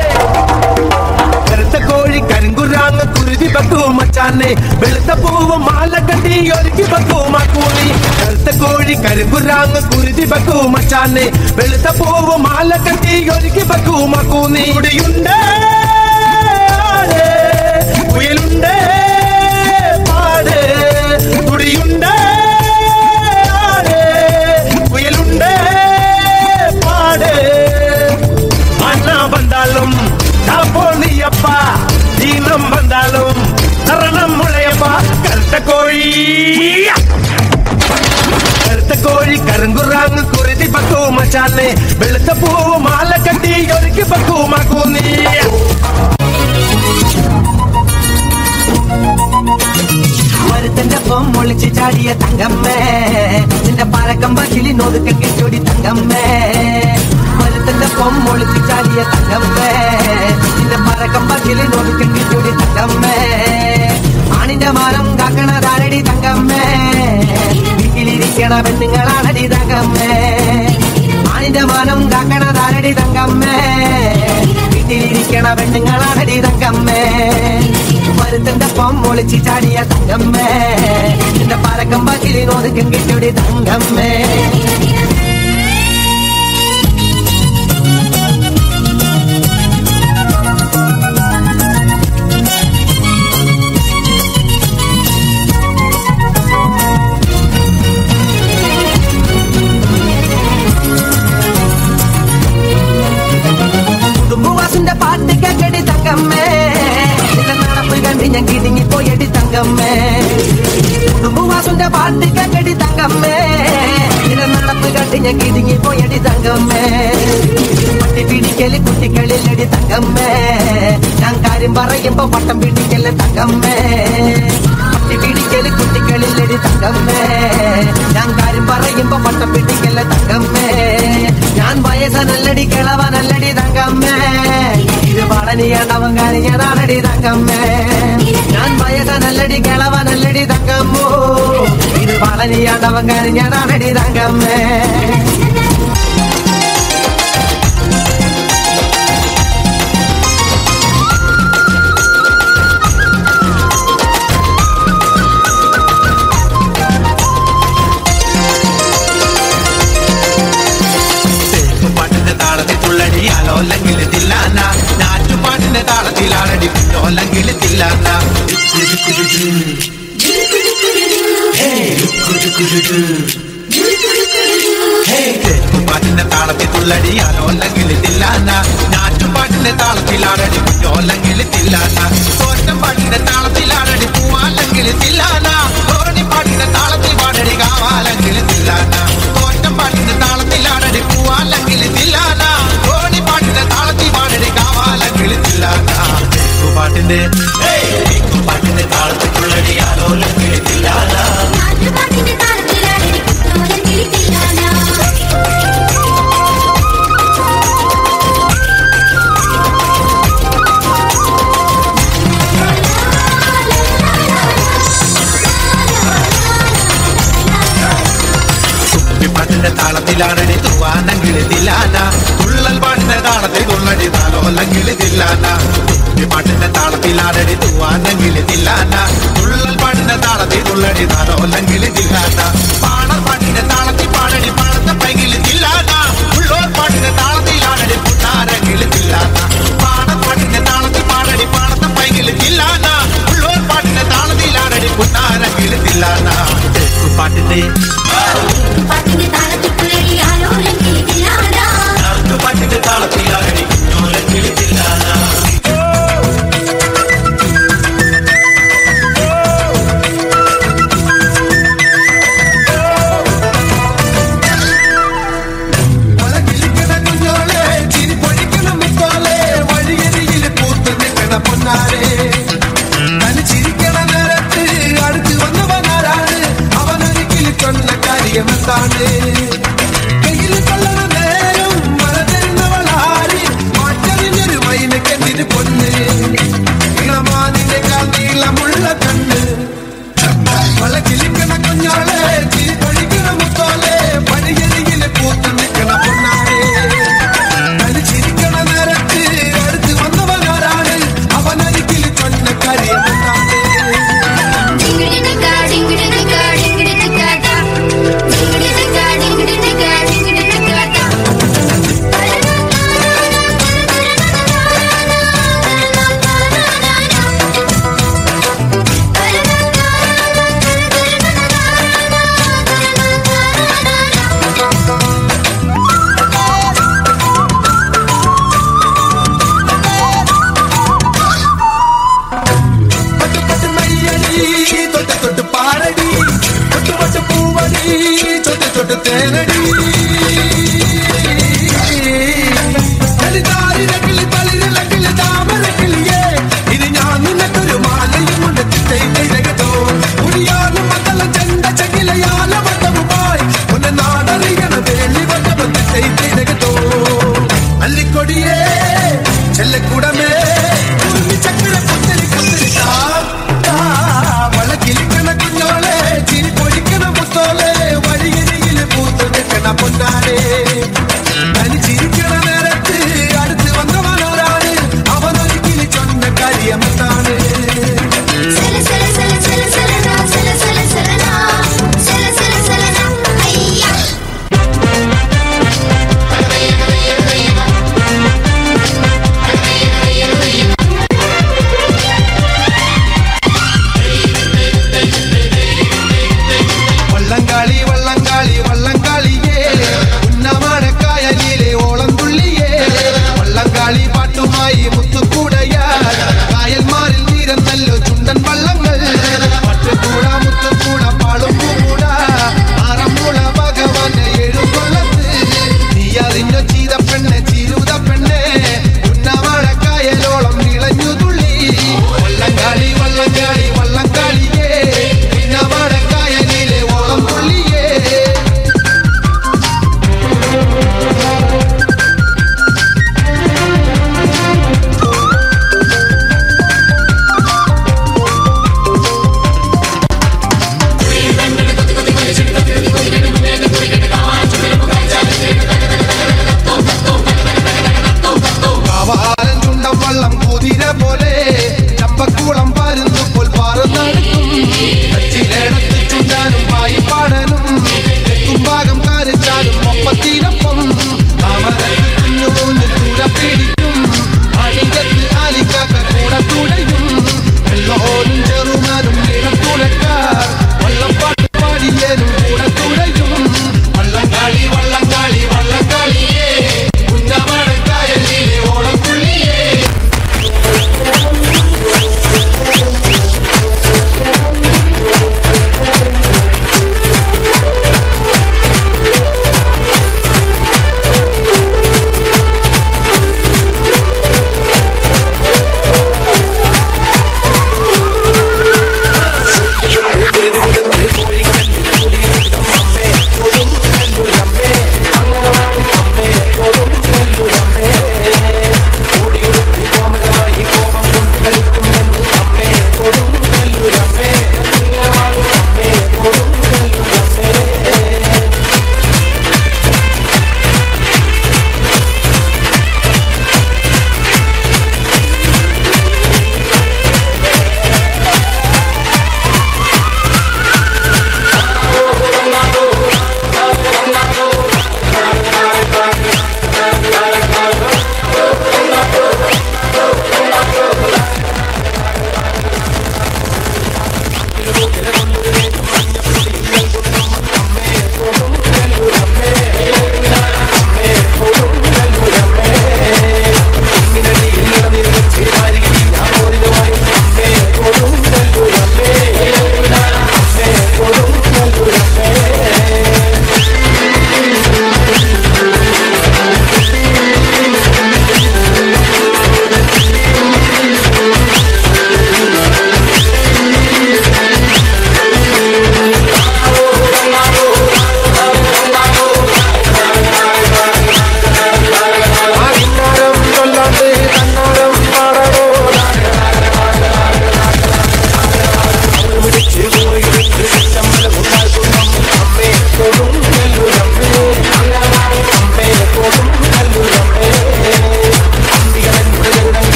கருத்த கோழி கருங்குறாங்க குருதி பக்கு மச்சானே, வெளுத்த பூவு மாலை கட்டி ஒதுக்கி பக்கு மாக்கூனி. கருத்த கோழி கருங்குறாங்க குருதி பக்கு மச்சானே, வெளுத்த பூவு மாலை கட்டி ஒதுக்கி பக்கு மாக்கூனி. குடியுண்டே ஆடு புயலுண்டே பாடு, குடியுண்டே ஆடு புயலுண்டே பாடு. அண்ணா வந்தாலும் போனியப்பா, தீனம் வந்தாலும் சரணம் முளையப்பா. கருத்த கோழி கருத்த கோழி கருங்குறாங்க குருதி பக்கு மச்சானே, வெளுத்த பூவு மாலை கட்டி ஒதுக்கி பக்கு மாக்கூனி. மருத்தண்டப்பம் ஒளிச்சு சாடிய தங்கம்மே, சின்ன பறக்கம்பா கிளி நோதுக்க கிச்சோடி தங்கம்மே. மருத்தண்டப்பம் ஒளிச்சு சாடிய தங்கம்மே, சின்ன பறக்கம்பா கிளி நோதுக்க கிச்சோடி தங்கம்மே. ஆனிந்த மானம் காக்கணதாரடி தங்கம்மே, வீட்டிலிருக்கண பெண்ணுங்களானடி தங்கம்மே. ஆனிந்த மானம் காக்கணதாரடி தங்கம்மே, வீட்டிலிருக்கண பெண்ணுங்களானடி தங்கம்மே. மருத்தண்டப்பம் ஒளிச்சு சாடிய தங்கம்மே, இந்த பறக்கம்பா கிளி நோதுக்க கிச்சோடி தங்கம்மே. பாட்டு கேக்கடி தங்கம்மே, நடப்பு கண்டு போயடி தங்கம்மே. குடும்புவா சொந்த பாட்டு கேக்கடி தங்கம்மே, കണ്ട് ഞാൻ കിടുങ്ങി പോയടി തങ്കമ്മേ പട്ടി പിടിക്കല് കുട്ടികളിലടി തങ്കമ്മേ ഞാൻ കാര്യം പറയുമ്പോ പട്ടം പിടിക്കല് തങ്കമ്മേ പട്ടി പിടിക്കല് കുട്ടികളിലടി തങ്കമ്മേ ഞാൻ കാര്യം പറയുമ്പോ പട്ടം പിടിക്കല് തങ്കമ്മേ ഞാൻ വയസ്സനല്ലടി കിളവനല്ലടി തങ്കമ്മേ ഇത് പളനിയാണ്ടവൻ കഴിഞ്ഞതാണടി തങ്കമ്മേ ഞാൻ വയസ്സനല്ലടി കിളവനല്ലടി തങ്കമ്മോ ഇത് പളനിയാണ്ടവൻ കഴിഞ്ഞതാണടി തങ്കമ്മേ ോല്ലെങ്കിൽ തില്ലാന ഞാറ്റുപാട്ടിന്റെ താളത്തിലാണടി കുഞ്ഞോല്ലെങ്കിൽ തില്ലാന പാട്ടിന്റെ താളത്തിൽ തുള്ളടി അലോല്ലെങ്കിൽ തില്ലാന ഞാറ്റുപാട്ടിന്റെ താളത്തിലാണടി കുഞ്ഞോല്ലെങ്കിൽ തില്ലാന തോറ്റം പാട്ടിന്റെ താളത്തിലാണടി പൂവാല്ലെങ്കിൽ തില്ലാന ഓണിപ്പാട്ടിന്റെ താളത്തിൽ പാടടി കാവാല്ലെങ്കിൽ തില്ലാന തോറ്റം പാട്ടിന്റെ താളത്തിലാണടി പൂവാല്ലെങ്കിൽ തില്ലാന ഓണിപ്പാട്ടിന്റെ താളത്തിൽ പാടടി കാവാല്ലെങ്കിൽ തില്ലാന പാട്ടിന്റെ പാട്ടിന്റെ താളത്തിൽ തുള്ളടി അലോല്ലെങ്കിൽ തില്ലാന താളത്തിലാണടി തൂവാനെങ്കിൽ തില്ലാന തുള്ളൽ പാട്ടിന്റെ താളത്തിൽ തുള്ളടി താലോല്ലെങ്കിൽ തില്ലാന പാട്ടിന്റെ താളത്തിലാണടി തൂവാനെങ്കിൽ തില്ലാന തുള്ളൽ പാട്ടിന്റെ താളത്തിൽ തുള്ളടി താലോല്ലെങ്കിൽ തില്ലാന പാണർ പാട്ടിന്റെ താളത്തിൽ പാടടി പാടത്തെ പൈകിൽ തില്ലാന ഉള്ളോർ പാട്ടിന്റെ താളത്തിലാണടി പുന്നാരെങ്കിൽ തില്ലാന പാണർ പാട്ടിന്റെ താളത്തിൽ പാടടി പാടത്തെ പൈകിൽ തില്ലാന ഉള്ളോർ പാട്ടിന്റെ താളത്തിലാണടി പുന്നാരെങ്കിൽ തില്ലാന പാട്ടിന്റെ പാട്ടിന്റെ താളത്തിലാണടി കുഞ്ഞോലെങ്കിൽ തില്ലാന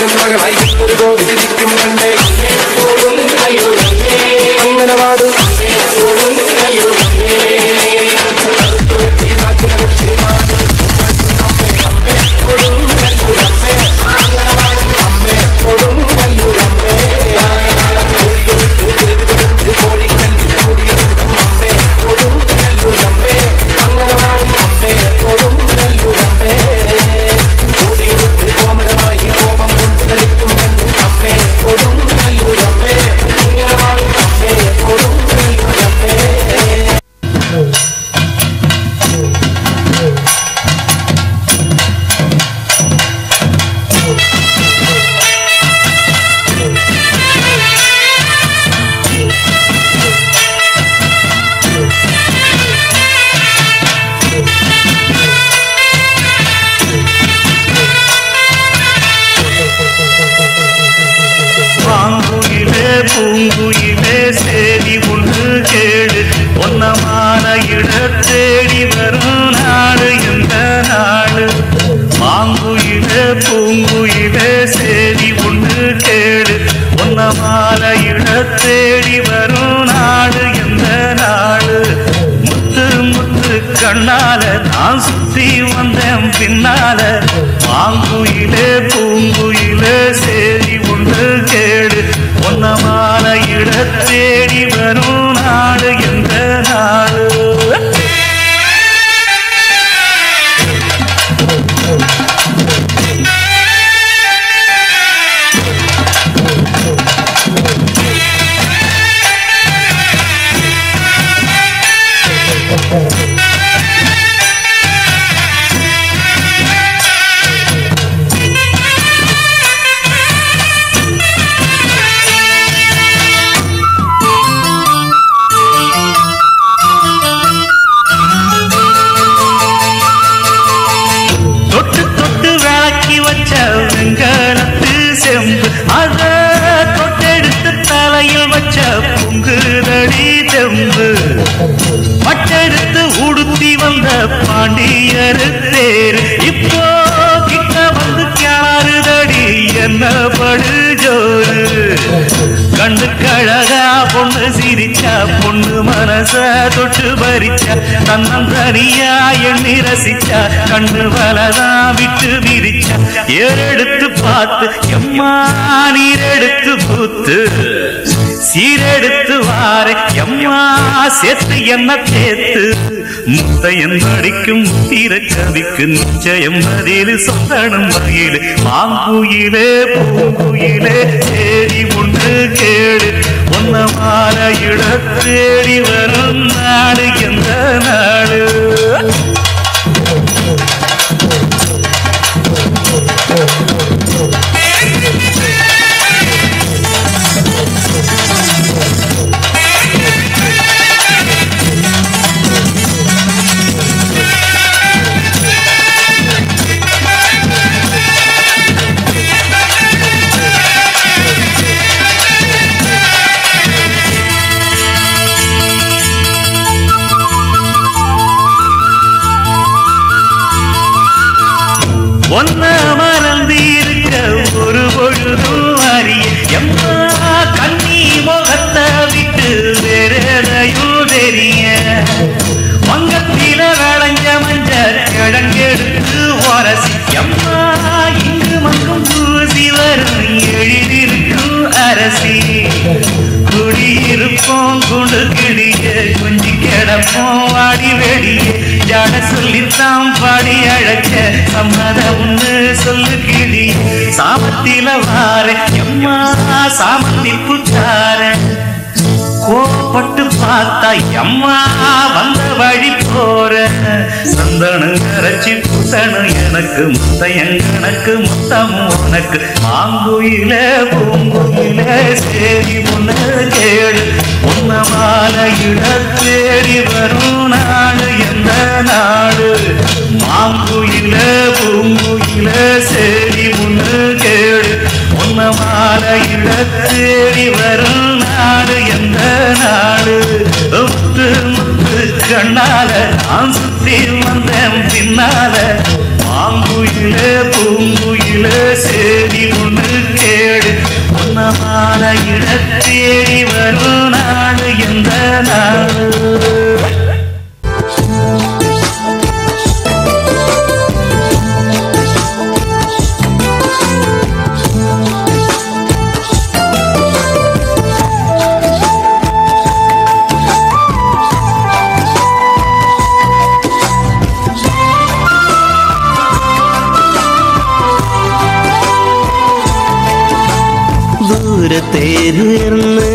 രാജൻ മകളായി ഒരു ഗോപിരിക്കും കണ്ടേ അങ്ങനെ പാടും பூங்குயிலே சேதி ஒன்று கேடு ஒன்னமான இட தேடி வரும் நாடு எந்த நாடு மாங்குயிலே பூங்குயிலே சேதி ஒன்று கேடு ஒன்னமான இட தேடி வரும் நாடு எந்த நாடு முத்து முத்து கண்ணால நான் சுத்தி வந்தேன் பின்னால மாங்குயிலே பூங்குயிலே சேதி ஒன்று கேடு ஒன்னமான இட தேடி வரும் நாடு எந்த நாடு அத தொட்டெடுத்து தலையில் வச்ச பொங்குதடி தெம்பு பட்டெடுத்து உடுத்தி வந்த பாண்டியர் தேர் இப்போ கிட்ட வந்து கிளாறுதடி என்ன படு ஜோரு கண்ணு கழகா பொண்ணு சிரிச்சா பொண்ணு மனச தொட்டு பறிச்சா தன்னந்தனியா எண்ணி ரசிச்சா கண்ணு வலதா விட்டு விரிச்சா ஏறெடுத்து பார்த்து எம்மா நீரெடுத்து பூத்து சீரெடுத்து வார எம்மா சேர்த்து என்ன தேத்து முத்தையன் அடிக்கும் முத்திர கவிக்கு நிச்சயம் பதில் சொந்தனும் வகையில் மாங்குயிலே பூங்குயிலே தேடி ஒன்று கேடு ஒன்னமான இட தேடி வரும் நாடு எந்த நாடு ஒன்ன மறந்திருக்க ஒரு பொழுதும் அறிய எம்மா கண்ணி முகத்தை விட்டு வேறெதையும் தெரிய வங்கத்தில விளைஞ்ச மஞ்ச கிழங்கெடுத்து உரசி எம்மா இங்கு மங்கும் பூசி வரும் எழிலிருக்கும் அரசி குடியிருப்போம் குண்டு கிடிய கொஞ்சி கிடப்போம் வாடி வெடிய ஜாட சொல்லித்தான் பாடி அழைச்ச சம்மதம் ஒன்று சொல்லு கிளி சாமத்தில வார எம்மா சாமந்தி புத்தார கோப்பட்டு பார்த்தா எம்மா வந்த வழி போற சந்தனம் கரைச்சி புத்தனும் எனக்கு முத்தையன் கணக்கு முத்தமும் உனக்கு மாங்குயில பூங்குயில சேரி முன்ன கேடு உன்னமான இட தேடி வரும் நாடு எந்த நாடு மாங்குயில பூங்குயில சேரி முன்ன கேடு உன்னமான இட தேடி வரும் நாடு எந்த நாடு முத்து முத்து கண்ணால நான் சுத்தி வந்தேன் பின்னால மாங்குயிலே பூங்குயிலே சேதி ஒன்று கேடு உன்னமான இடத்தேடி வரும் நாடு எந்த நாடு തേരുയർന്ന്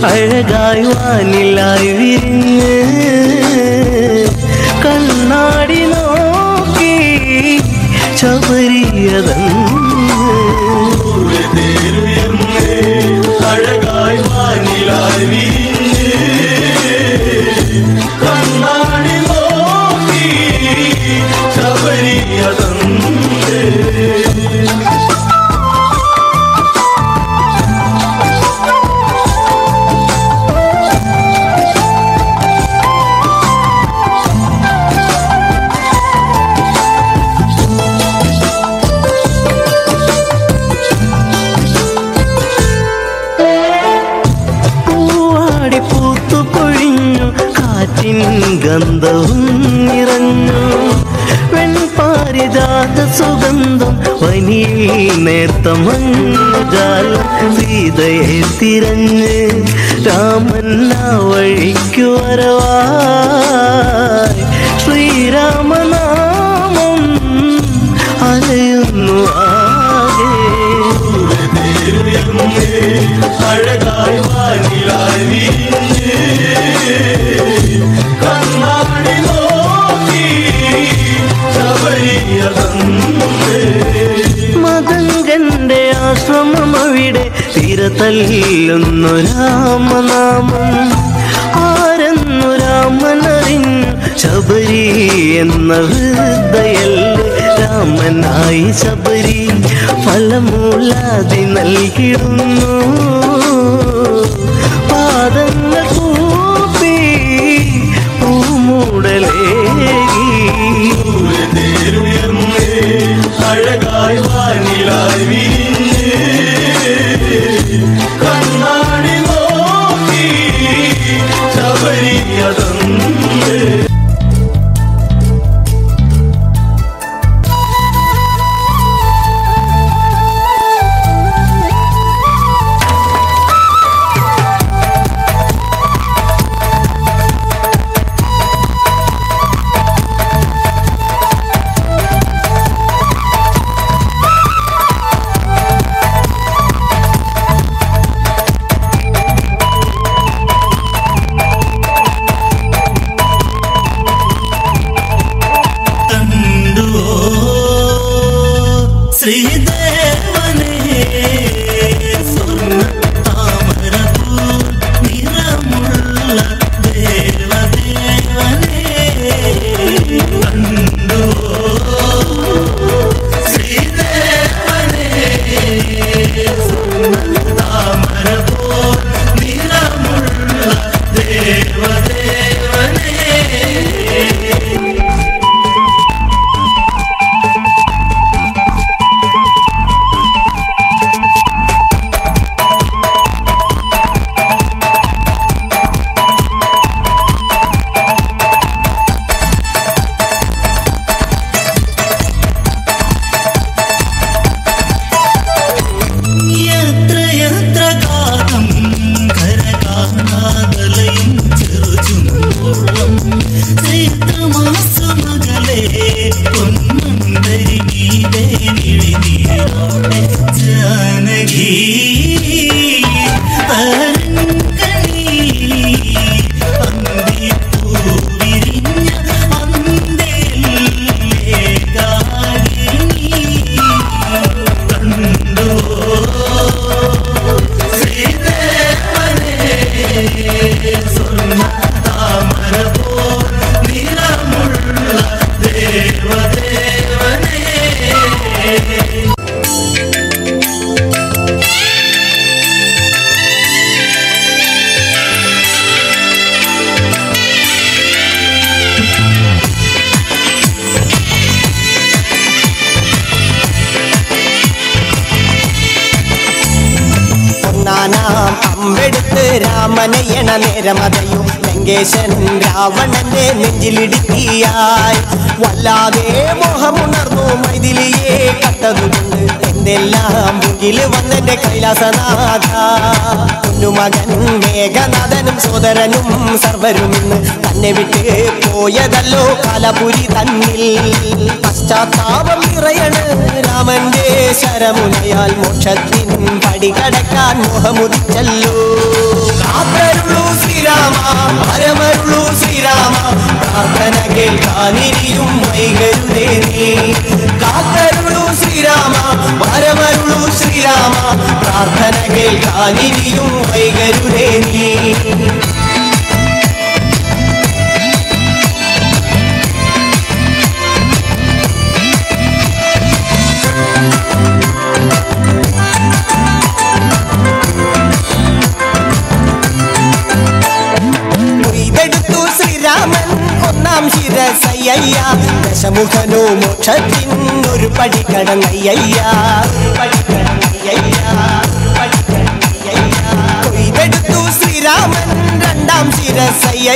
അഴകായി വാനിലായി വിരിഞ്ഞ് കണ്ണാടി നോക്കി ശബരിയതന്ന് അഴകായി വാനിലായി വിരിഞ്ഞ് കണ്ണാടി നോക്കി ശബരിയതന്ന് ഗന്ധവും നിറഞ്ഞു വെൺപാരിജാത സുഗന്ധം വനിയിൽ നേർത്ത മഞ്ഞാലും സീതയെ തിരഞ്ഞ് രാമൻ ആ വഴിക്കു വരവായി ശ്രീരാമനാമം അലയുന്നു ആകെ അഴകായി വാനിലായി കണ്ണാടി നോക്കി മതങ്കന്റെ ആശ്രമം അവിടെ തിരതല്ലുന്നു രാമനാമം ആരെന്നു രാമനറിഞ്ഞു ശബരി എന്ന വൃദ്ധയല്ലേ രാമനായി ശബരി ഫലമൂലാതി നൽകിടുന്നു പാദങ്ങൾ കൂപ്പി പൂമൂടലേകി അഴകായി വാനിലായി വിരിഞ്ഞ് കണ്ണാടി നോക്കി ശബരിയതന്ന് അമ്പെടുത്ത് രാമനയണ നേരമതയോ ലങ്കേശൻ രാവണന്റെ നെഞ്ചിലിടുക്കിയായി വല്ലാതെ മോഹമുണർന്നു മൈഥിലിയെ കട്ടതുകൊണ്ട് എന്തെല്ലാം മുകിൽ വന്നെന്റെ കൈലാസനാഥ കുഞ്ഞുമകൻ മേഘനാഥനും സോദരനും സർവരും ഇന്ന് തന്നെ വിട്ട് പോയതല്ലോ കാലപുരി തന്നിൽ പശ്ചാത്താപം നിറയണ് രാമന്റെ ശരമുനയാൽ മോക്ഷത്തിൻ പടി കടക്കാൻ മോഹമുദിച്ചല്ലോ കാത്തരുളൂ ശ്രീരാമ പരമരുളൂ ശ്രീരാമ പ്രാർത്ഥന കേൾക്കാനിരിയും വൈകരുതേ നീ കാത്തരുളൂ ശ്രീരാമ പരമരുളൂ ശ്രീരാമ പ്രാർത്ഥന കേൾക്കാനിരിയും വൈകരുതേ നീ ശ്രീരാമൻ ഒന്നാം ശിരസയ്യ ദശമുഖനോ മോക്ഷത്തിനൊരു പടി കടന്നയ്യ കൊയ്തെടുത്തു ശ്രീരാമൻ രണ്ടാം ശിരസയ്യ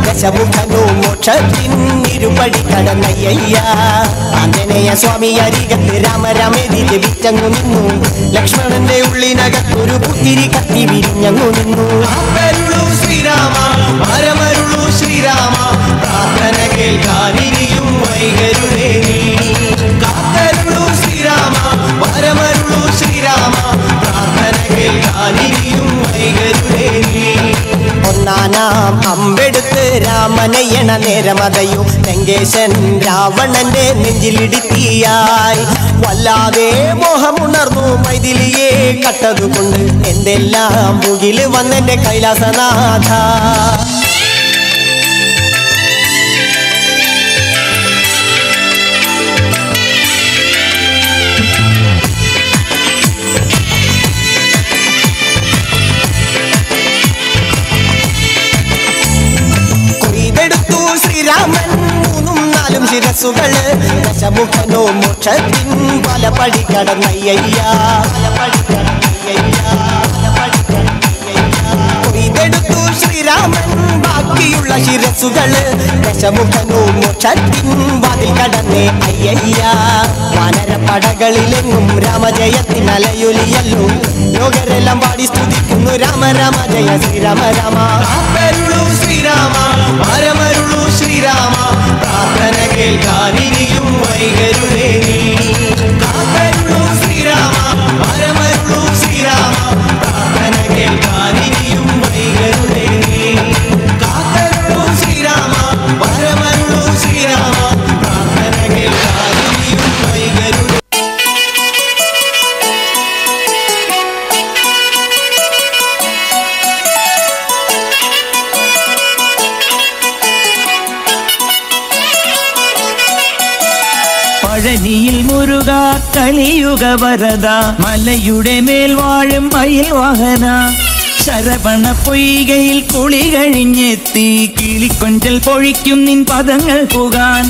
ദശമുഖനോ മോക്ഷത്തിനിരുപടി കടന്നയ്യ ആഞ്ജനേയ സ്വാമി അരികത്ത് രാമരാമേതി ജപിച്ചങ്ങു നിന്നു ലക്ഷ്മണന്റെ ഉള്ളിനകത്തൊരു പുത്തിരി കത്തി വിരിഞ്ഞങ്ങു നിന്നു ശ്രീരാമ പരമരുളൂ ശ്രീരാമ പ്രാർത്ഥന കേൾക്കാനിരിയും വൈകരുതേ നീ കാത്തരുളൂ ശ്രീരാമ പരമരുളൂ ശ്രീരാമ പ്രാർത്ഥന കേൾക്കാനിരിയും വൈകരുതേ നീ ഒന്നാനാം അമ്പെടുത്ത് രാമനയണ നേരമതയോ ലങ്കേശൻ രാവണന്റെ നെഞ്ചിലിടുത്തിയായി വല്ലാതെ മോഹമുണർന്നു മൈഥിലിയെ കട്ടതുകൊണ്ട് എന്തെല്ലാം മുകിൽ വന്നെന്റെ കൈലാസനാഥ ശ്രീരാമൻ മൂന്നും നാലും ശിരസുകള് ദശമുഖനോ മോക്ഷത്തിൻ പല പടി കടന്നയ്യ കൊയ്തെടുത്തു ശ്രീരാമൻ ബാക്കിയുള്ള ശിരസുകള് ദശമുഖനോ മോക്ഷത്തിൻ വാതിൽ കടന്നേ അയ്യ വാനരപ്പടകളിലെങ്ങും രാമജയത്തിൻ അലയൊലിയല്ലോ ലോകരെല്ലാം പാടി സ്തുതിക്കുന്നു രാമ രാമ ജയ ശ്രീരാമ രാമ ശ്രീരാമ പരമരുളൂ ശ്രീരാമ പ്രാർത്ഥന കേൾക്കാനിരിയും വൈകരുതേ നീ കാത്തരുളൂ ശ്രീരാമ പരമരുളൂ ശ്രീരാമ പ്രാർത്ഥന കേൾക്കാനിരിയും വൈകരുതേ നീ കാത്തരുളൂ ശ്രീരാമ പരമരുളൂ ശ്രീരാമ പ്രാർത്ഥന കേൾക്കാനിരിയും വൈകരുതേ പഴനിയിൽ മുരുക കലിയുഗ വരദ മലയുടെ മേൽ വാഴും മയിൽ വാഹന ശരവണ പൊയ്കയിൽ കുളി കഴിഞ്ഞെത്തി കിളിക്കൊഞ്ചൽ പൊഴിക്കും നിൻ പദങ്ങൾ പുകാൻ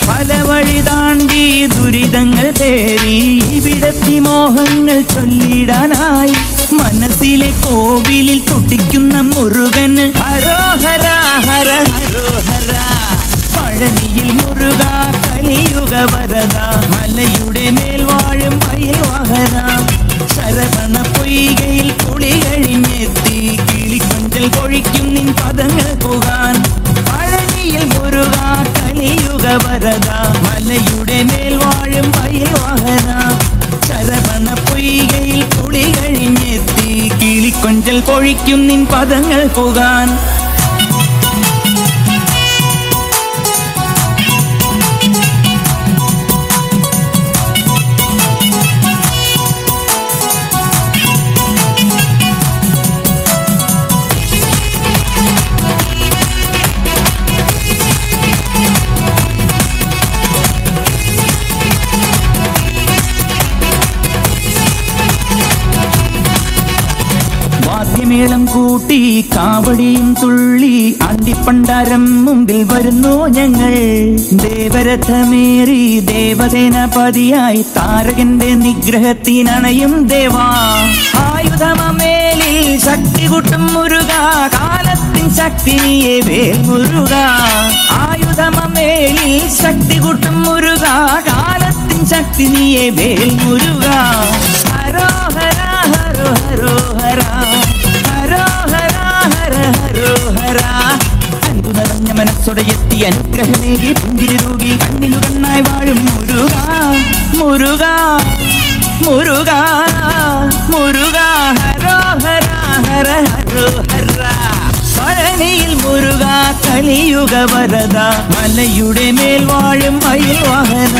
പല വഴി താണ്ടി ദുരിതങ്ങൾ തേറി ഇവിടത്തി മോഹങ്ങൾ ചൊല്ലിടാനായി മനസ്സിലെ കോവിലിൽ തുടിക്കുന്ന മുരുകന് ഹരോഹര ഹര ഹരോഹര പഴനിയിൽ മുരുക കലിയുഗ വരദ മലയുടെ മേൽ വാഴും മയിൽ വാഹന ശരവണ പൊയ്കയിൽ കുളി കഴിഞ്ഞെത്തി കിളിക്കൊഞ്ചൽ പൊഴിക്കും നിൻ പദങ്ങൾ പുകാൻ പഴനിയിൽ മുരുക കലിയുഗ വരദ മലയുടെ മേൽ വാഴും മയിൽ വാഹന ശരവണ പൊയ്കയിൽ കുളി കഴിഞ്ഞെത്തി കിളിക്കൊഞ്ചൽ പൊഴിക്കും നിൻ പദങ്ങൾ പുകാൻ മേളം കൂട്ടി കാവടിയും തുള്ളി അണ്ടിപ്പണ്ടാരം മുമ്പിൽ വരുന്നു ഞങ്ങൾ ദേവരഥമേറി ദേവസേനാപതിയായി താരകന്റെ നിഗ്രഹത്തിനണയും ദേവാ ആയുധമേലിൽ ശക്തി காலத்தின் சக்தி நீயே வேல் முருகா ஆயுதமேலில் சக்தி கூட்டும் முருகா காலத்தின் சக்தி நீயே வேல் முருகா ஹரோஹரா ஹரோ ஹரோஹரா ஹரோஹரா ஹர ஹரோஹரா அன்பு നിറഞ്ഞ മനസ്സോടെ എത്തി അനുഗ്രഹമേകി പുഞ്ചിരി തൂകി കണ്ണിനു കണ്ണായി വാഴും മുരുകാ മുരുകാ മുരുകാ മുരുകാ ഹരോഹരാ ഹര ഹരോഹരാ പഴനിയിൽ മുരുകാ കലിയുഗ വരദ മലയുടെ മേൽ വാഴും മയിൽ വാഹന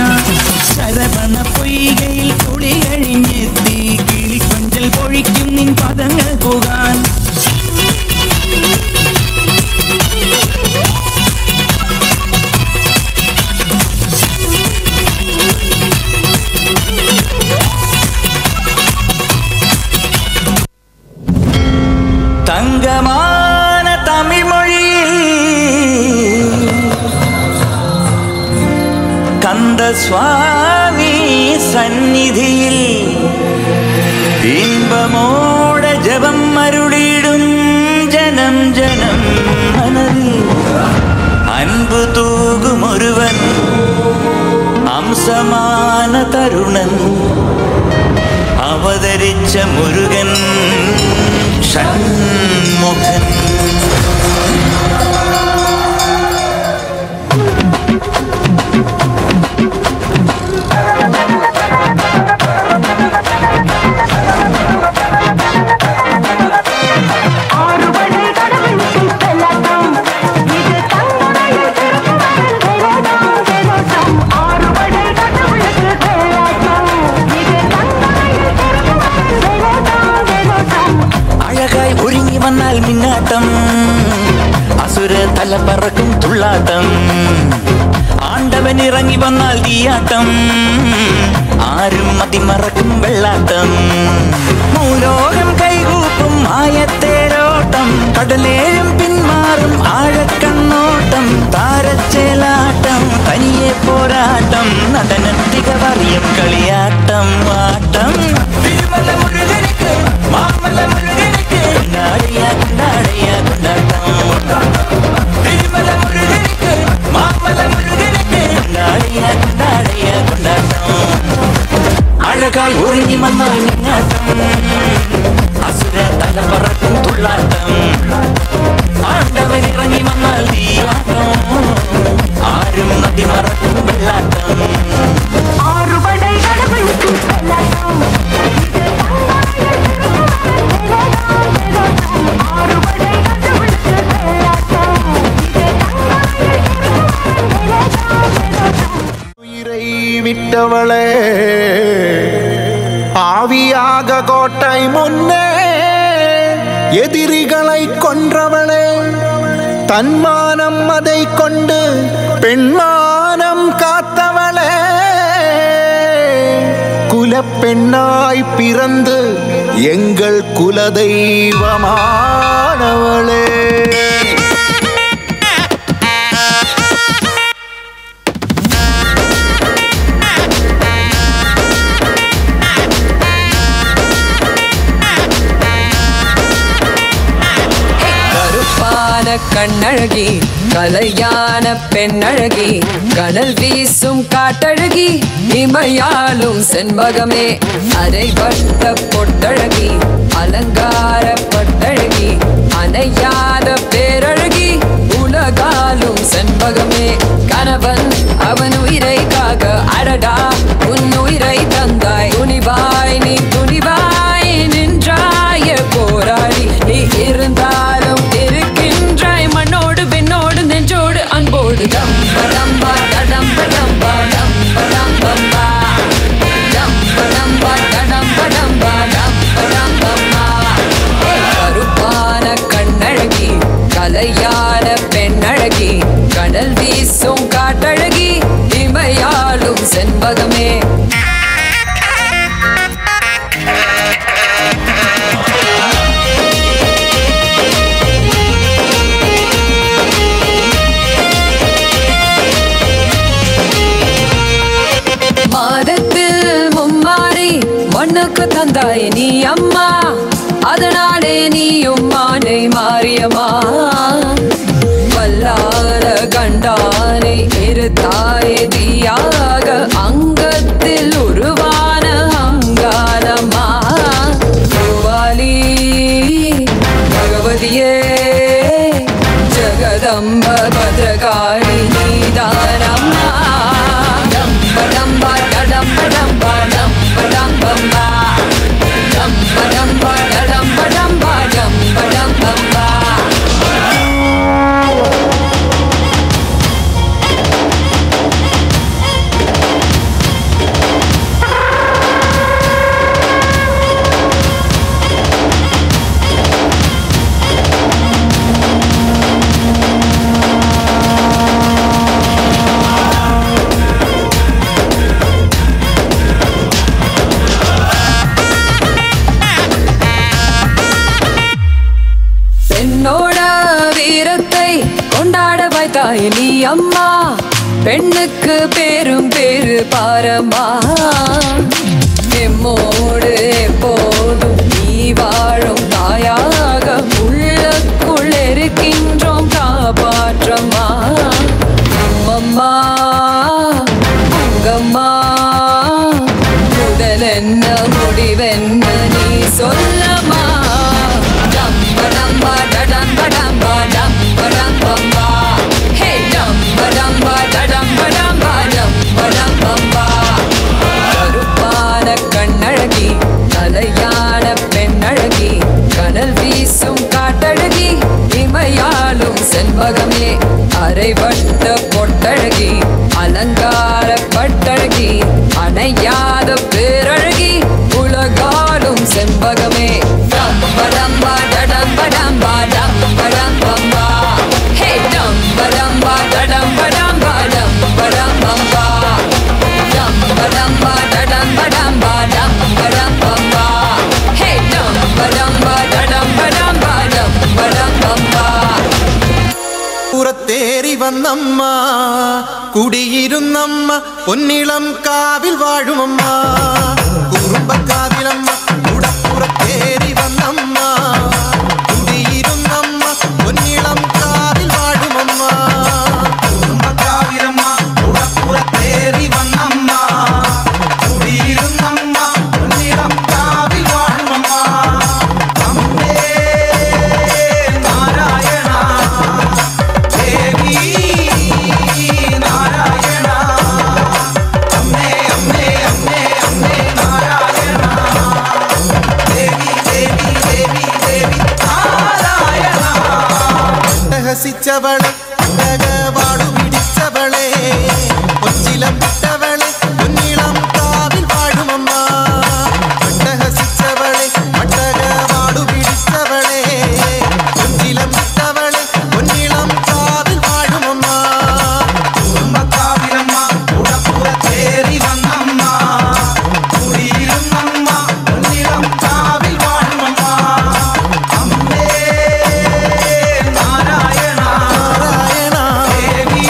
ശരവണ പൊയ്കയിൽ കുളി കഴിഞ്ഞെത്തി കിളിക്കൊഞ്ചൽ പൊഴിക്കും നിൻ പദങ്ങൾ പോകാൻ தங்கமான தமிழ் மொழியில் கந்த சுவாமி சந்நிதியில் இன்பமோட ஜபம் அருளிடும் ஜனம் ஜனம் மனதில் அன்பு தூகும் ஒருவன் அம்சமான தருணன் அவதரிச்ச முருகன் ஷண்முகன் வந்தால் மின்னாட்டம் அசுர தல பறக்கும் துள்ளாட்டம் ஆண்டவன் இறங்கி வந்தால் தீயாட்டம் ஆறும் மதி மறக்கும் வெள்ளாட்டம் மூலோகம் கைகூப்பும் ஆயத்தேரோட்டம் கடலேழும் பின்மாறும் ஆழக்கண்ணோட்டம் தாரச்சேலாட்டம் தனியே போராட்டம் நடனத்திக வரியம் களியாட்டம் ஆட்டம் திருமல முருகனுக்கு மாமல்ல முருகனுக்கு கொண்டாடையா கொண்டாடையா கொண்டாட்டம் திருமல முருகனுக்கு மாமல்ல முருகனுக்கு கொண்டாடையா கொண்டாடையா கொண்டாட்டம் அழகாய் ஒருங்கி வந்தால் மின்னாட்டம் அசுர தல பறக்கும் துள்ளாட்டம் ஆண்டவன் இறங்கி வந்தால் தீயாட்டம் ஆறும் நதி மறக்கும் வெள்ளாட்டம் ஆறுபடை கடவுளுக்கு வெள்ளாட்டம் உயிரை விட்டவளே ஆவியாக கோட்டை முன்னே எதிரிகளை கொன்றவளே தன்மானம் அதை கொண்டு பெண்மானம் காத்தவளே குலப்பெண்ணாய் பிறந்து எங்கள் குலதெய்வமானவளே கண்ணழகி கலையான பெண்ணழகி கடல் வீசும் காட்டழகி இமையாலும் செண்பகமே அரைவட்ட பொட்டழகி அலங்கார பட்டழகி அணையாத பேரழகி உலகாலும் செண்பகமே கணவன் அவன் உயிரை காக்க அடடா உன் உயிரை தந்தாய் துணிவாய் நீ துணிவாய் நின்றாய போராடி நீ இருந்தாலும் மண்ணோடு பெண்ணோடு நெஞ்சோடு அன்போடு டம்பா டம்பா டம்பா டம்பா டம்பா டம்பா டம்பா டம்பா டம்பா டம்பா டம்பா டம்பா கருப்பான கண்ணழகி கலையான பெண்ணழகி கடல் வீசும் காட்டழகி இமையாலும் செண்பகமே தாயனி அம்மா பெண்ணுக்கு பேரும் பேரு பாரம்மா எம்மோடு எப்போதும் நீ வாழும் தாயாக உள்ளக்குள் இருக்கின்றோம் காப்பாற்றம்மா அம்மம்மா உங்கம்மா முதல் என்ன முடிவென்ன நீ சொல்லம்மா டம்ப டம்பா டடம்ப டம்பா டம்ப டம்பம்பா ஹே டம்ப டம்பா டடம்ப டம்பா டம்ப டம்பம்பா கருப்பான கண்ணழகி கலையான பெண்ணழகி கனல் வீசும் காட்டழகி இமையாலும் செண்பகமே அரைவட்ட பொட்டழகி அலங்கார பட்டழகி அணையாத பேரழகி உலகாலும் செண்பகமே டம்படம்பா டடம்படம்பா டம்படம்பம்பா ஹே டம்படம்பா டடம்படம்பா டம்படம்பம்பா டம்படம்பா டடம்படம்பா டம்படம்பம்பா ஹே டம்படம்பா டடம்படம்பா டம்படம்பம்பா പുറത്തേറി വന്നമ്മ കുടിയിരുന്നമ്മ പൊന്നിളം കാവിൽ വാഴുമമ്മ കുറുമ്പക്കാവിലമ്മ കുടപ്പുറത്തേറി വന്നമ്മ കുടിയിരുന്നമ്മ പൊന്നിളം കാവിൽ വാഴുമമ്മ കുറുമ്പക്കാവിലമ്മ കുടപ്പുറത്തേറി വന്നമ്മ കുടിയിരുന്നമ്മ പൊന്നിളം കാവിൽ വാഴുമമ്മ അമ്മേ നാരായണ ദേവി നാരായണ അമ്മേ അമ്മേ അമ്മേ അമ്മേ നാരായണ ദേവി ദേവി ദേവി ദേവി നാരായണ രഹസിച്ചവളെ വാടു പിടിച്ചവളെ ഒച്ചിലം വിട്ടവളെ പൊന്നിളം കാവിൽ വാഴുമമ്മ രഹസിച്ചവളെ വാടു പിടിച്ചവളെ ഒച്ചിലം വിട്ടവളെ പൊന്നിളം കാവിൽ വാഴുമമ്മ കുറുമ്പക്കാവിലമ്മ കുടപ്പുറത്തേറി വന്നമ്മ കുടിയിരുന്നമ്മ പൊന്നിളം കാവിൽ വാഴുമമ്മ അമ്മേ നാരായണ നാരായണ ദേവി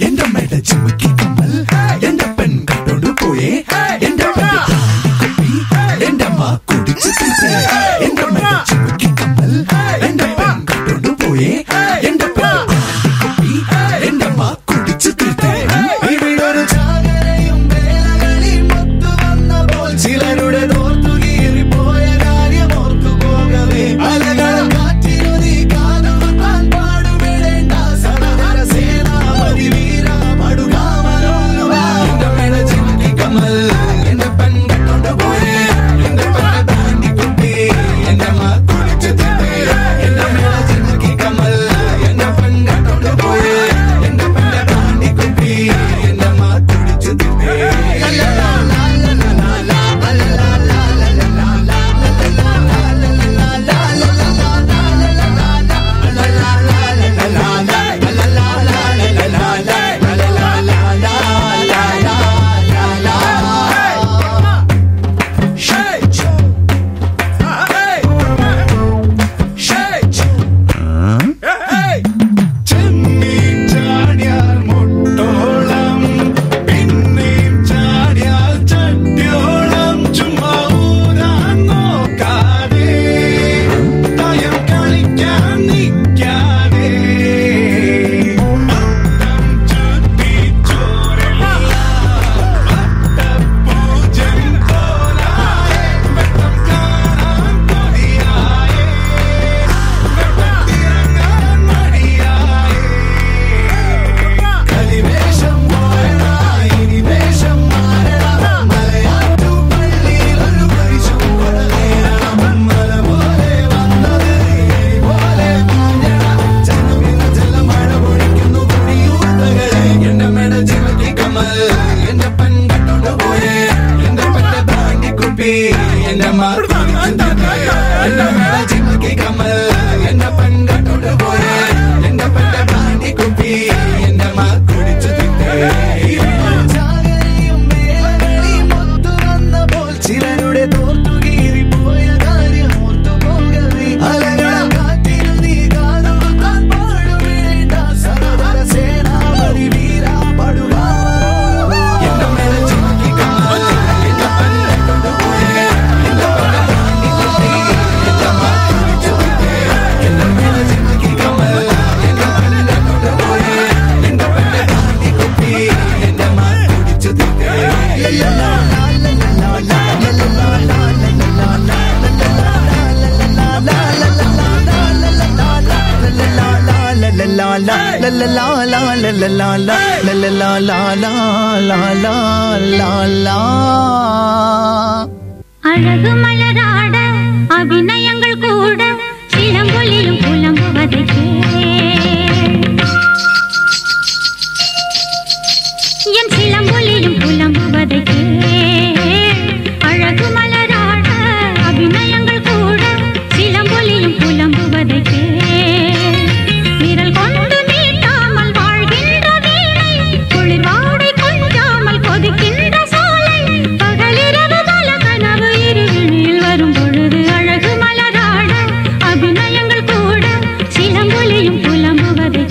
എന്റെ മേട ചിമ്മിക്ക് കമ്മൽ എന്റെ പെൺ കണ്ടോണ്ട് പോയേ എന്റെ കുപ്പി എന്റെ അമ്മ കുടിച്ചു തീർത്തേ എന്റെ മേട ചിമ്മിക്ക് കമ്മൽ എന്റെ പെൺ കണ്ടോണ്ട് പോയേ എന്റെ പെൺ കുപ്പി എന്റെ അമ്മ കുടിച്ചു തീർത്തേ ഇവിടൊരു ചാകരയും വേലകളിൽ മൊത്തു വന്നപ്പോൾ ചിലരുടെ തോർത്തു കീറിപ്പോയ കാര്യം ഓർത്തു പോകവേ അലകൾ കാറ്റിരുതി കാതുകുത്താൻ പാടുവിടേണ്ട സദഹര സേനാപതി വീര പടുകാമലോലുവ എന്റെ മേട ചിമ്മിക്ക് കമ്മൽ എന്റെ പെൺ കണ്ടോണ്ട് പോയേ എന്റെ പെണ്ണ താണ്ടി കുട്ടി എന്റെ അമ്മ കുടിച്ചു തീർത്തേ എന്റെ മേട ചിമ്മിക്ക് കമ്മൽ എന്റെ പെൺ കണ്ടോണ്ട് പോയേ എന്റെ പെണ്ണ താണ്ടി കുട്ടി എന്റെ അമ്മ കുടിച്ചു തീർത്തേ ചെമ്മീൻ ചാടിയാൽ മുട്ടോളം പിന്നെയും ചാടിയാൽ ചട്ടിയോളം ചുമ്മാ ഊരാൻ നോക്കാതെ തയം കളിക്കാൻ നിൽക്കാതെ പട്ടം ചുറ്റി ചോരല്ല പട്ടപ്പൂജൻ പോലായേ വെട്ടം കാണാൻ കൊതിയായേ വെട്ടത്തിറങ്ങാൻ മടിയായേ കളിവേഷം പോയടാ ഇനി വേഷം മാറടാ മലയാറ്റു പള്ളിയിൽ ഒരു പരിശം കൊടലേറണം മല പോലെ വന്നത് എരി പോലെ മാഞ്ഞടാ ചന്ദ്രമിന്ന ചെല്ല മഴ പൊഴിക്കുന്നു കുടിയൂത്തകളെ എന്റെ മേട ചിമക്കി കമ്മൽ എന്റെ പെൺ കണ്ടോണ്ട് പോയേ എന്റെ പെട്ട താണ്ടി കുപ്പി എന്റെ അമ്മ കുടിച്ചു തീർത്തേ എന്റെ മേട ചിമക്കി കമ്മൽ എന്റെ പെൺ കണ്ടോണ്ട് പോയേ എന്റെ പെട്ട താണ്ടി കുപ്പി എന്റെ അമ്മ കുടിച്ചു തീർത്തേ ചാകരയും വേലകളിൽ മൊത്തു വന്നപ്പോൾ ചിലരുടെ തോർത്തു കീറിപ്പോയ കാര്യം ഓർത്തു പോകവേ അലകൾ കാറ്റിരുതി കാതുകുത്താൻ പാടുവിടേണ്ട സദഹര സേനാപതി വീര പടുകാമലോലുവ എന്റെ മേട ചിമക്കി കമ്മൽ എന്റെ പെൺ കണ്ടോണ്ട് പോയേ എന്റെ പെട്ട താണ്ടി കുപ്പി എന്റെ അമ്മ കുടിച്ചു തീർത്തേ എന്റെ മേട ചിമക്കി കമ്മൽ എന്റെ പെൺ കണ്ടോണ്ട് പോയേ എന്റെ പെട്ട താണ്ടി കുപ്പി എന്റെ അമ്മ കുടിച്ചു തീർത്തേ அழகு மலராட அபிநயங்கள் கூட சிலம்பொலியும் புலம்புவதை என் சிலம்பொலியும் புலம்புவதை அழகு மலராட அபிநயங்கள் கூட சிலம்பொலியும் புலம்புவதை விரல் கொண்டு நீட்டாமல் வாழ்கின்ற வீணை குளிர்வாடை கொஞ்சாமல் கொதிக்கின்ற சோலை பகலிரவு பல கனவு இருவிழில் வரும் பொழுது அழகு மலராட அபிநயங்கள் கூட சிலம்பொலியும் புலம்புவதை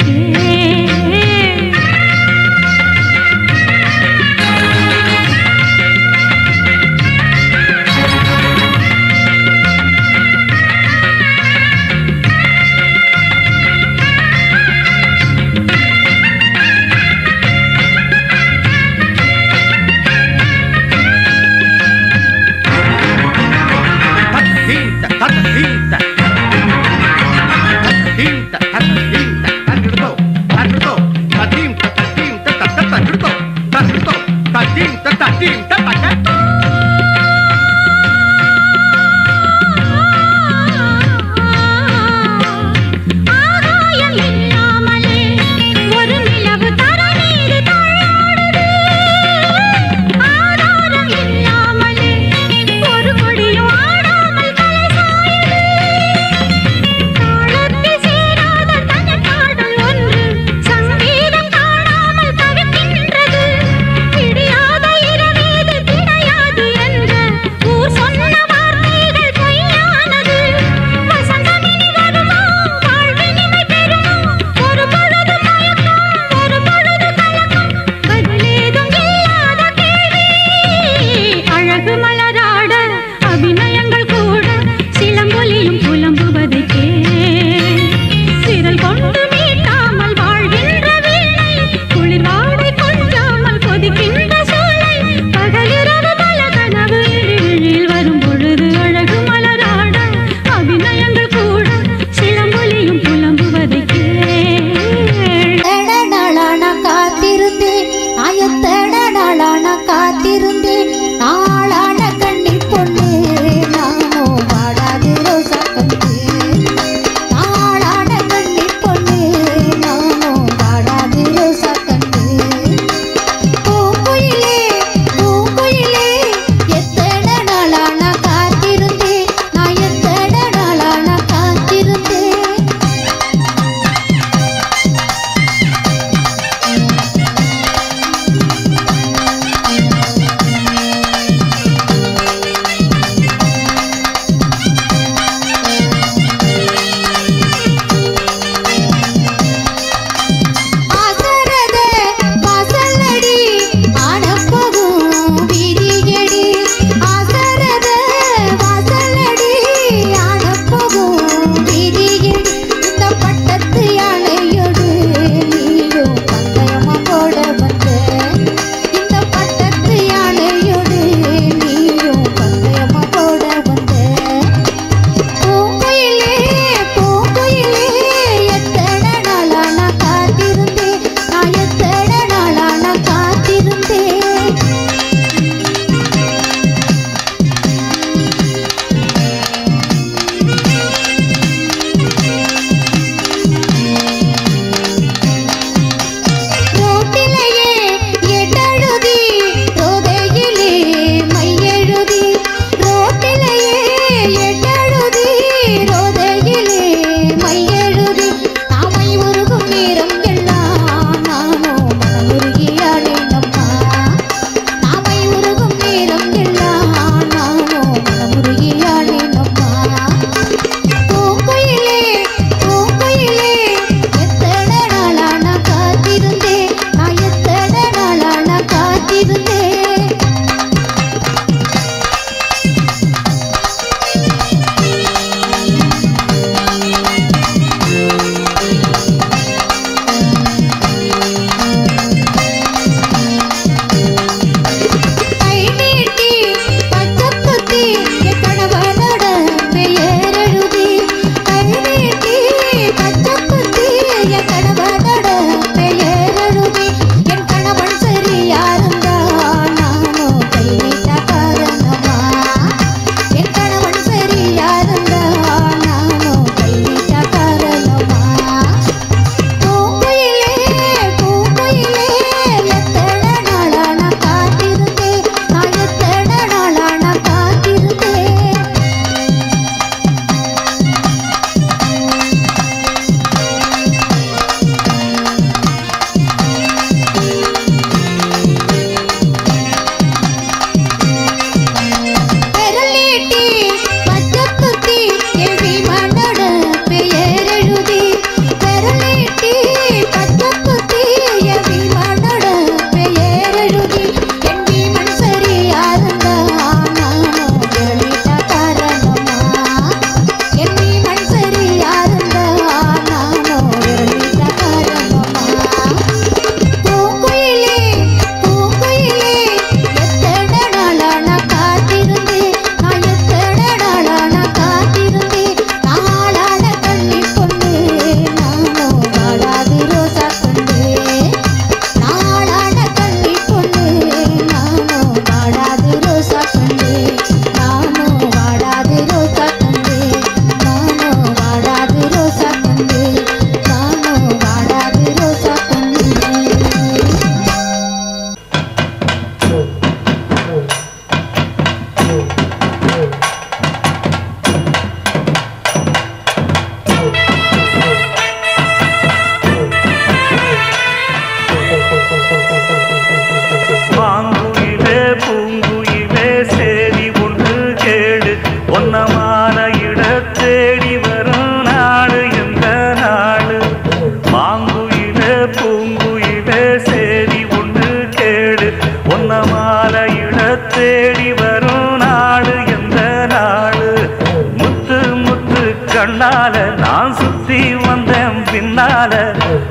பின்னால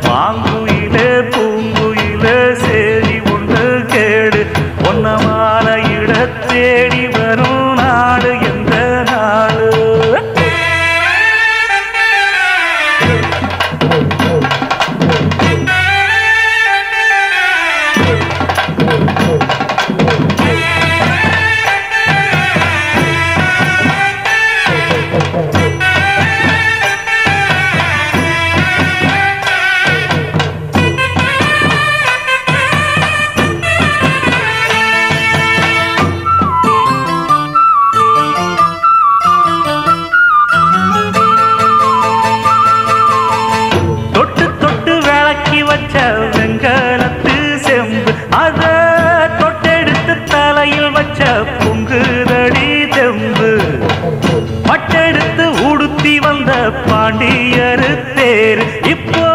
மாங்குயிலே பூங்குயிலே சேரி ஒன்று கேடு ஒன்ன மாலையிட தேடி வரும் நாடு எந்த நாடு வெங்கலத்து செம்பு அத தொட்டெடுத்து தலையில் வச்ச பொங்குதடி தெம்பு பட்டெடுத்து உடுத்தி வந்த பாண்டியரு தேர் இப்போ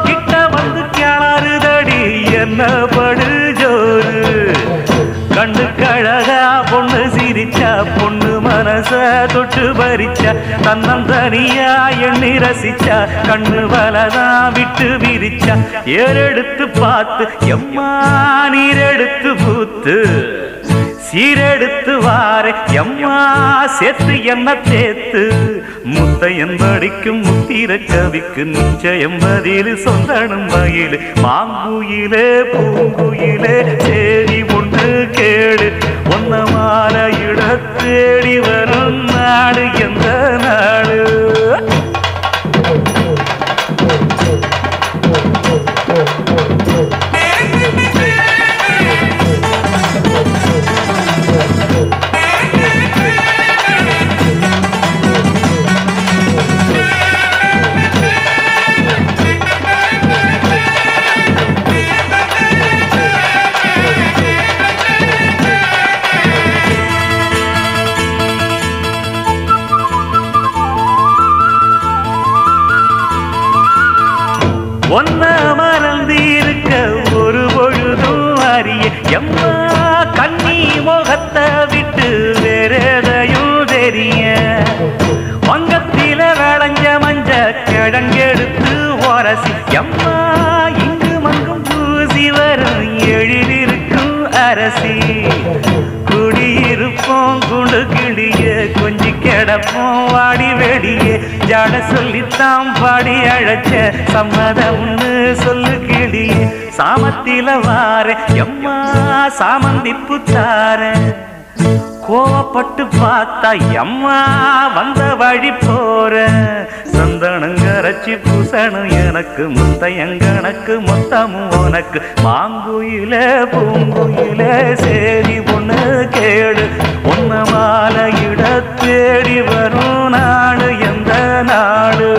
கிட்ட வந்து கிளறுதடி என்ன படு ஜோரு கண்ணு கழகா பொண்ணு சிரிச்சா பொண்ணு மனச தொட்டு பறிச்சா தன்னந்தனியா எண்ணி ரசிச்சா கண்ணு வலதா விட்டு விரிச்சா ஏறெடுத்து பார்த்து எம்மா நீரெடுத்து பூத்து சீரெடுத்து வாரே எம்மா சேர்த்து என்ன தேத்து முத்தையன் படிக்கும் முத்திர கவிக்கு நிச்சயம் பதில் சொந்தனும் மயில் மாங்குயிலே பூங்குயிலே சேரி ஒன்று கேடு ஒன்ன மாலையிட தேடி வரும் நாடு எந்த நாடு ஒன்ன மறந்திருக்க ஒரு பொழுதும் அறிய எம்மா கண்ணி முகத்தை விட்டு வேறெதையும் தெரிய வங்கத்தில விளைஞ்ச மஞ்ச கிழங்கெடுத்து உரசி எம்மா இங்கு மங்கும் பூசி வரும் எழிலிருக்கும் அரசி குடியிருப்போம் குண்டு கிளிய கொஞ்சி கிடப்போம் வாடி வெடியே ஜாட சொல்லித்தான் பாடி அழைச்ச சம்மதம்னு சொல்லு கிளியே சாமத்தில வார எம்மா சாமந்திப்பு தார கோவப்பட்டு பார்த்தா எம்மா வந்த வழி போற சந்தனங்கரைச்சி பூசணும் எனக்கு முத்தையங்கணக்கு மொத்தமும் உனக்கு மாங்குயில பூங்குயில சேரி ஒண்ணு கேடு ஒன்ன மாலையிட தேடி வரும் நாடு எந்த நாடு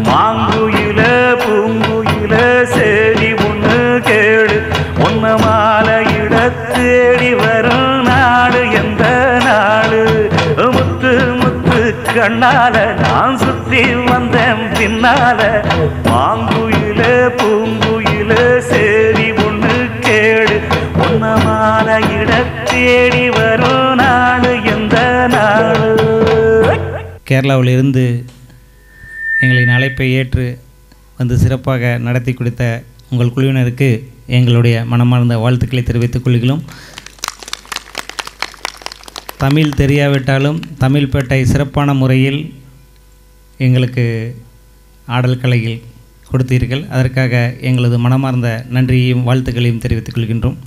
மாங்குயில பூங்குயில சேரி ஒண்ணு கேடு ஒன்ன மாலையிட தேடி வரும் நாடு எந்த நாடு முத்து முத்து கண்ணால நான் சுத்தி வந்தேன் பின்னால மாங்குயில பூங்குயில சேரி ஒண்ணு கேடு ஒன்ன மாலையிட தேடி வரும் நாடு எந்த நாடு. கேரளாவிலிருந்து எங்களின் அழைப்பை ஏற்று வந்து சிறப்பாக நடத்தி கொடுத்த உங்கள் குழுவினருக்கு எங்களுடைய மனமார்ந்த வாழ்த்துக்களை தெரிவித்துக் கொள்கிறோம். தமிழ் தெரியாவிட்டாலும் தமிழ் பேட்டை சிறப்பான முறையில் எங்களுக்கு ஆடல் கலையில் கொடுத்தீர்கள். அதற்காக எங்களது மனமார்ந்த நன்றியையும் வாழ்த்துக்களையும் தெரிவித்துக் கொள்கின்றோம்.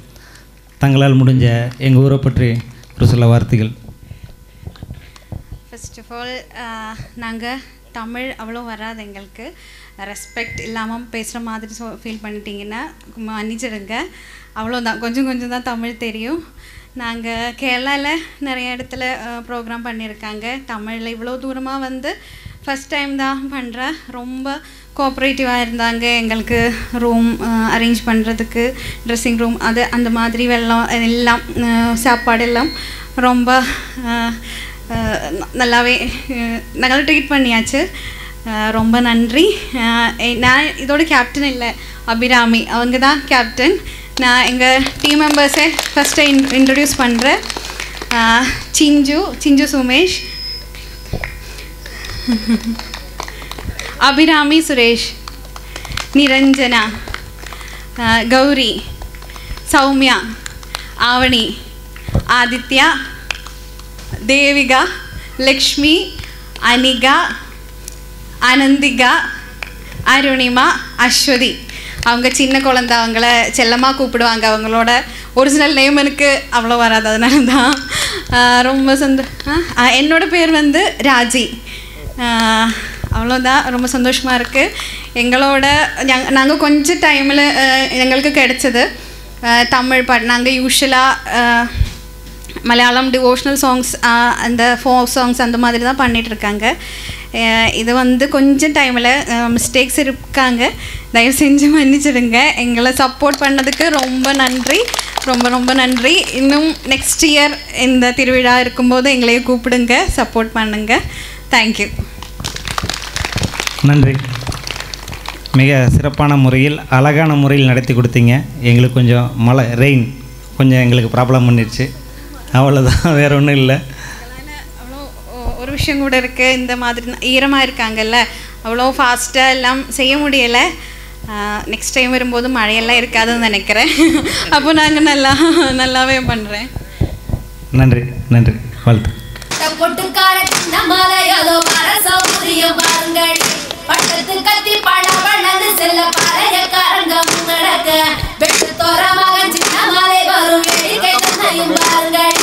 தங்களால் முடிஞ்ச எங்கள் ஊரை பற்றி ஒரு சில வார்த்தைகள். ஃபர்ஸ்ட் ஆஃப் ஆல் நாங்கள் தமிழ் அவ்வளோ வராது, எங்களுக்கு ரெஸ்பெக்ட் இல்லாமல் பேசுகிற மாதிரி ஃபீல் பண்ணிட்டீங்கன்னா மன்னிச்சிடுங்க. அவ்வளோதான், கொஞ்சம் கொஞ்சம் தான் தமிழ் தெரியும். நாங்கள் கேரளாவில் நிறைய இடத்துல ப்ரோக்ராம் பண்ணியிருக்காங்க. தமிழில் இவ்வளோ தூரமாக வந்து ஃபஸ்ட் டைம் தான் பண்ணுறேன். ரொம்ப கோஆப்ரேட்டிவாக இருந்தாங்க. எங்களுக்கு ரூம் அரேஞ்ச் பண்ணுறதுக்கு, ட்ரெஸ்ஸிங் ரூம் அது அந்த மாதிரி வெள்ளம் எல்லாம் சாப்பாடெல்லாம் ரொம்ப நல்லாவே நாங்கள் ட்ரீட் பண்ணியாச்சு. ரொம்ப நன்றி. நான் இதோட கேப்டன் இல்லை, அபிராமி அவங்க தான் கேப்டன். நான் எங்கள் டீம் மெம்பர்ஸை ஃபஸ்ட்டு இன்ட்ரடியூஸ் பண்ணுறேன். சிஞ்சு சுமேஷ், அபிராமி சுரேஷ், நிரஞ்சனா, கௌரி, சௌமியா, ஆவணி, ஆதித்யா, தேவிகா, லக்ஷ்மி, அனிகா, ஆனந்திகா, அருணிமா, அஸ்வதி. அவங்க சின்ன குழந்தை, அவங்கள செல்லமாக கூப்பிடுவாங்க. அவங்களோட ஒரிஜினல் நேம் எனக்கு அவ்வளோ வராது, அதனால தான் ரொம்ப என்னோட பேர் வந்து ராஜி. அவ்வளோதான். ரொம்ப சந்தோஷமாக இருக்குது. எங்களோட நாங்கள் கொஞ்சம் டைமில் எங்களுக்கு கிடைச்சது தமிழ் பாட்டு. நாங்கள் யூஸ்வலாக மலையாளம் டிவோஷனல் சாங்ஸ், அந்த ஃபோக் சாங்ஸ் அந்த மாதிரி தான் பண்ணிகிட்ருக்காங்க. இது வந்து கொஞ்சம் டைமில் மிஸ்டேக்ஸ் இருக்காங்க, தயவு செஞ்சு மன்னிச்சிடுங்க. எங்களை சப்போர்ட் பண்ணதுக்கு ரொம்ப நன்றி, ரொம்ப ரொம்ப நன்றி. இன்னும் நெக்ஸ்ட் இயர் இந்த திருவிழா இருக்கும்போது எங்களையும் கூப்பிடுங்க, சப்போர்ட் பண்ணுங்கள். தேங்க்யூ. நன்றி. மிக சிறப்பான முறையில் அழகான முறையில் நடத்தி கொடுத்தீங்க. எங்களுக்கு கொஞ்சம் மழை ரெயின் கொஞ்சம் எங்களுக்கு ப்ராப்ளம் பண்ணிடுச்சு, அவ்வளோதான், வேறு ஒன்றும் இல்லை. ஒரு விஷயம் கூட இருக்குது, இந்த மாதிரி ஈரமாக இருக்காங்கல்ல, அவ்வளோ ஃபாஸ்ட்டாக எல்லாம் செய்ய முடியலை. நெக்ஸ்ட் டைம் வரும்போது மழையெல்லாம் இருக்காதுன்னு நினைக்கிறேன். அப்போ நாங்கள் நல்லாவே பண்ணுறேன். நன்றி நன்றி, வாழ்த்து. பொட்டுக்கார சின்ன மலையதோ மர சௌகரியம் பாருங்கள், பட்டத்து கத்தி பழவழந்து செல்ல பழையக்காரங்க முன்னடக்க, வெட்டு தோரமாக சின்ன மலை வரும் வேடிக்கை தன்னையும் பாருங்கள்.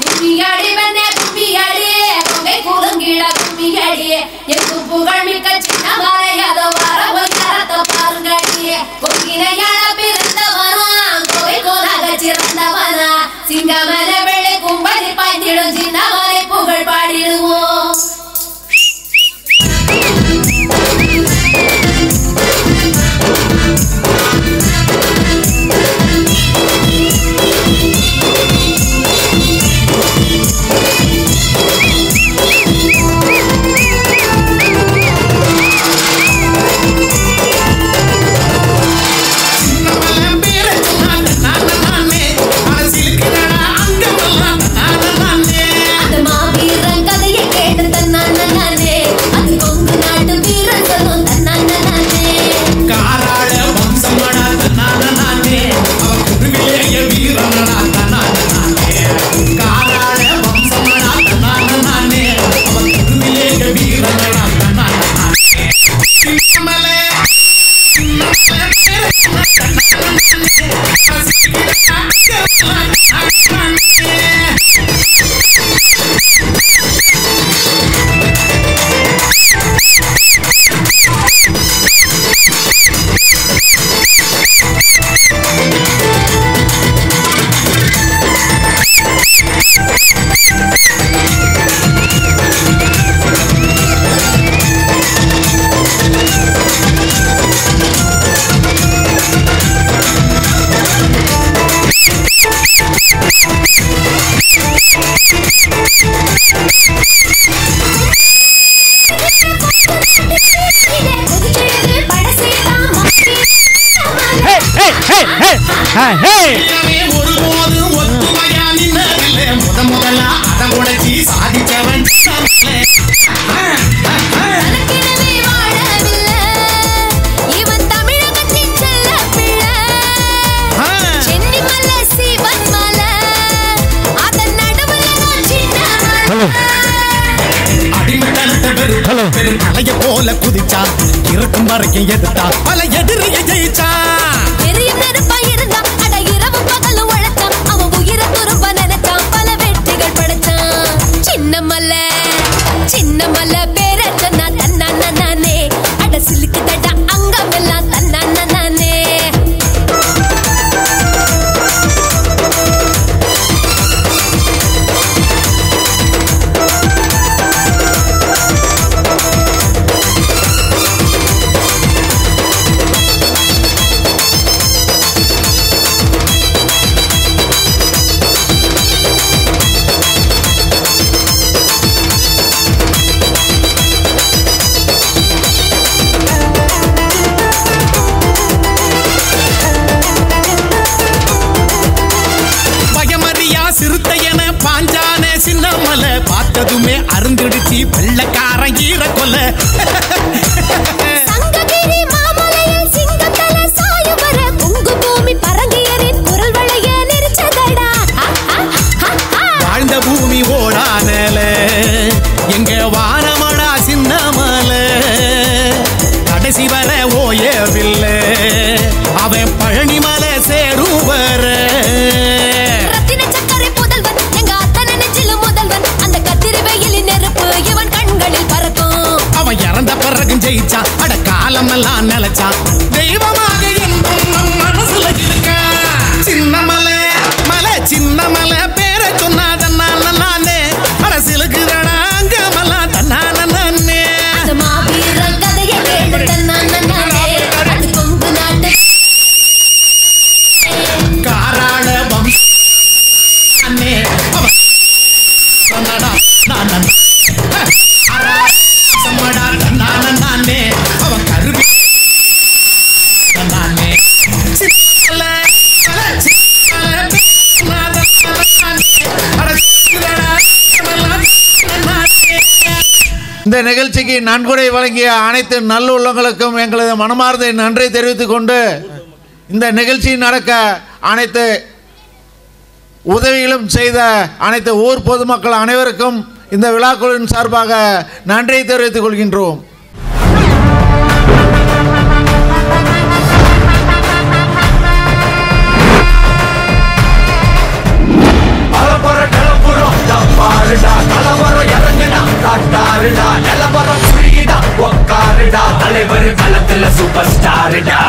கும்மியடி வெண்ணே கும்மியடி, பொங்கை குறுங்கிட கும்மியடி, எங்கு புகழ் மிக்க சின்ன மலையதோ வரவு கரத்தை பாருங்கள். கொங்கினையாள பிறந்தவனா, கோவை கோனாக சிறந்தவனா, சிங்கமல வெள்ளை கும்பலி பாய்ந்திடும் சின்ன மலை புகழ் பாடிடுவோம். ஒருபோது ஒத்துமையா நின்னதில்லை, முதலா அதை உடைச்சி சாதிச்சவன். இவன் தமிழகத்தின் செல்ல பிள்ளை, சென்னி மலை சிவன் மலை, அதன் நடுவில் சின்ன அடிமட்டத்தை பெரும் தலைய போல குதிச்சா, இருக்கும் வரைக்கும் எதிர்த்தா பல எதிரியை ஜெயிச்சா. சின்னமல்ல பேர சொன்னா தன்னா நானே, அட சிலுக்கு தடா அங்கமெல்லாம் தன்னா நானே. இந்த நிகழ்ச்சிக்கு நன்கொடை வழங்கிய அனைத்து நல்லுள்ளங்களுக்கும் எங்களது மனமார்ந்த நன்றி தெரிவித்துக் கொண்டு இந்த நிகழ்ச்சி நடக்க அனைத்து உதவிகளும் செய்த அனைத்து ஊர் பொதுமக்கள் அனைவருக்கும் இந்த விழாக்குழுவின் சார்பாக நன்றி தெரிவித்துக் கொள்கின்றோம். தலைவர் களத்துல சூப்பர் ஸ்டாருடா.